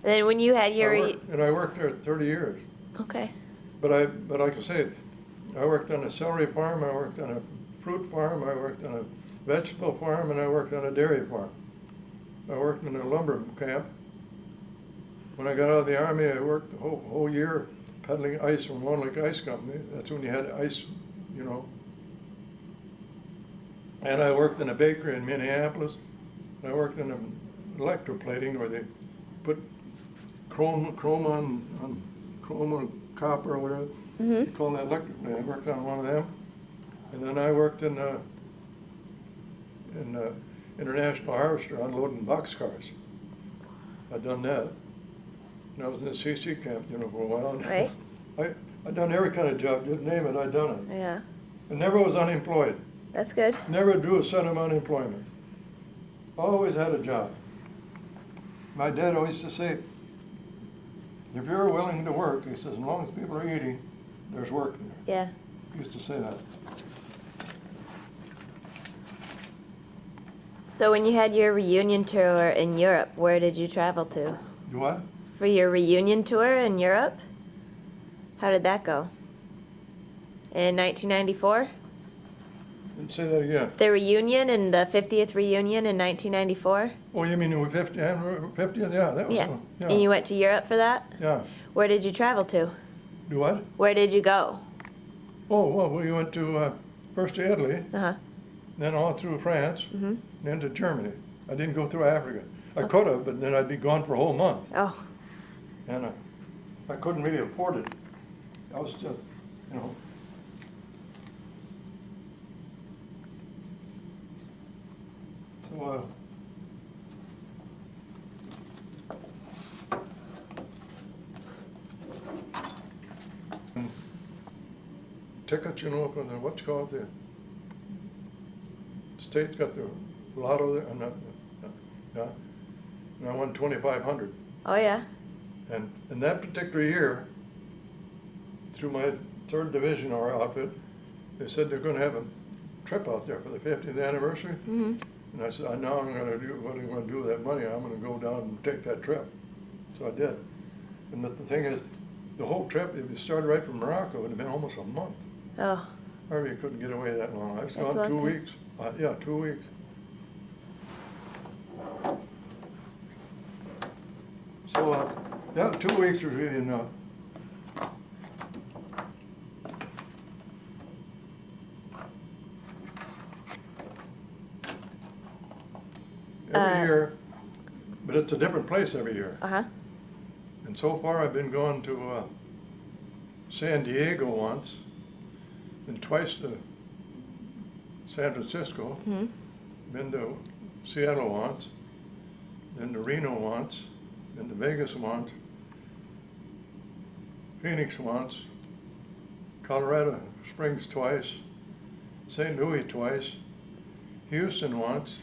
Then when you had your... And I worked there 30 years. Okay. But like I say, I worked on a celery farm, I worked on a fruit farm, I worked on a vegetable farm, and I worked on a dairy farm. I worked in a lumber camp. When I got out of the Army, I worked the whole year peddling ice from One Lake Ice Company. That's when you had ice, you know. And I worked in a bakery in Minneapolis. I worked in electroplating where they put chrome on copper or whatever. Mm-hmm. You call that electroplating. I worked on one of them. And then I worked in International Harvester unloading boxcars. I'd done that. And I was in the CC camp, you know, for a while. Right. I'd done every kind of job. Just name it, I'd done it. Yeah. I never was unemployed. That's good. Never drew a cent of unemployment. Always had a job. My dad always used to say, if you're willing to work, he says, as long as people are eating, there's work there. Yeah. He used to say that. So when you had your reunion tour in Europe, where did you travel to? You what? For your reunion tour in Europe? How did that go? In 1994? Didn't say that again. The reunion and the 50th reunion in 1994? Oh, you mean the 50th? Yeah, that was, Yeah. yeah. And you went to Europe for that? Yeah. Where did you travel to? Do what? Where did you go? Oh, well, we went to, first to Italy, Uh-huh. then all through France, Mm-hmm. then to Germany. I didn't go through Africa. I could have, but then I'd be gone for a whole month. Oh, And I couldn't really afford it. I was just, you know. So, tickets, you know, from the, what's called the state's got the lotto there, and yeah, and I won 2,500. Oh, yeah. And in that particular year, through my 3rd Division, our outfit, they said they're gonna have a trip out there for the 50th anniversary. Mm-hmm. And I said, now I'm gonna do, what I'm gonna do with that money, I'm gonna go down and take that trip. So I did. And the thing is, the whole trip, if you started right from Morocco, it would have been almost a month. Oh, Harvey couldn't get away that long. I was That's gone 2 lucky. weeks. Yeah, 2 weeks. So, yeah, 2 weeks was really enough. Every year, but it's a different place every year. uh-huh. And so far, I've been going to San Diego once, and twice to San Francisco. Mm-hmm. Been to Seattle once, been to Reno once, been to Vegas once, Phoenix once, Colorado Springs twice, St. Louis twice, Houston once,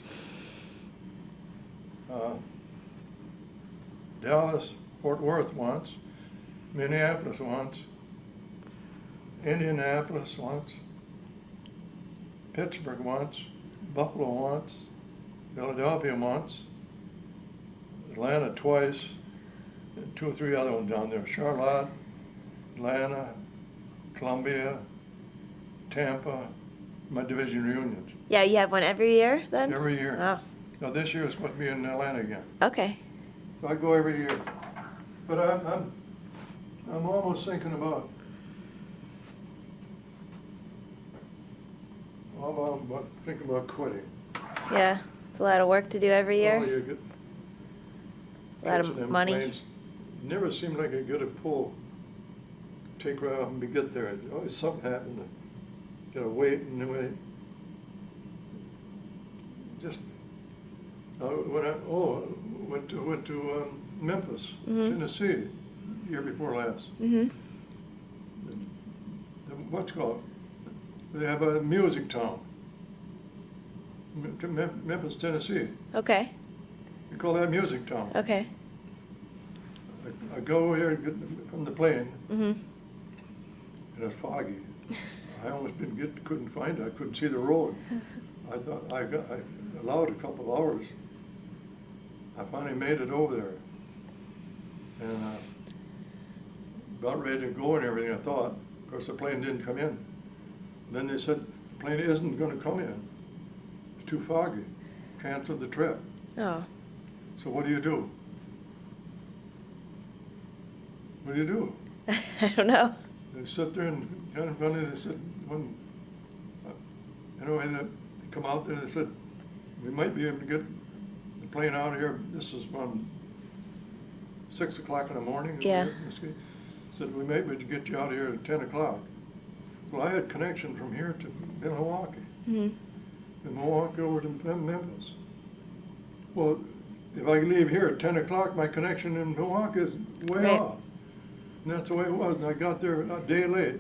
Dallas, Fort Worth once, Minneapolis once, Indianapolis once, Pittsburgh once, Buffalo once, Philadelphia once, Atlanta twice, and 2 or 3 other ones down there, Charlotte, Atlanta, Columbia, Tampa, my division reunions, Yeah, you have one every year then? every year. Oh, Now this year it's supposed to be in Atlanta again. okay. So I go every year. But I'm almost thinking about, thinking about quitting. Yeah, it's a lot of work to do every year. Oh, you get A lot catching of them money. planes. Never seemed like I get a pull, take right off and get there. Always something happened. Gotta wait and wait. Just went to Memphis, Mhm. Tennessee, year before last. Mm-hmm. What's it called? They have a music town. Memphis, Tennessee. Okay, You call that music town. okay. I go here from the plane, Mm-hmm. and it's foggy. I almost couldn't find it. I couldn't see the road. I thought I allowed a couple of hours. I finally made it over there, and about ready to go and everything. I thought. Of course, the plane didn't come in. Then they said the plane isn't going to come in. It's too foggy. Canceled the trip. Oh, So what do you do? What do you do? I don't know. They sit there and kind of funny, they said, anyway, they come out there, they said, we might be able to get the plane out of here. This is around 6 o'clock in the morning. Yeah. Said, we might be able to get you out of here at 10 o'clock. Well, I had connection from here to Milwaukee, Mm-hmm. and Milwaukee over to Memphis. Well, if I leave here at 10 o'clock, my connection in Milwaukee is way Right. off. And that's the way it was, and I got there a day late.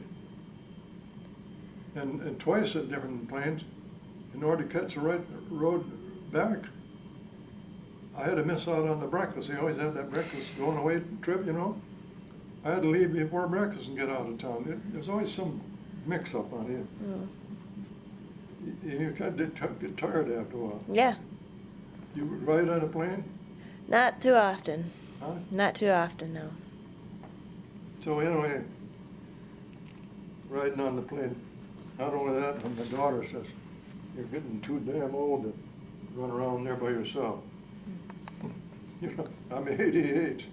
And twice at different planes, in order to catch the right road back, I had to miss out on the breakfast. They always had that breakfast going away trip, you know. I had to leave before breakfast and get out of town. There's always some mix-up on it. Mm. You kind of get tired after a while. Yeah, You ride on a plane? not too often. Huh? Not too often, no. So anyway, riding on the plane, not only that, but my daughter says, you're getting too damn old to run around there by yourself. You know, I'm 88.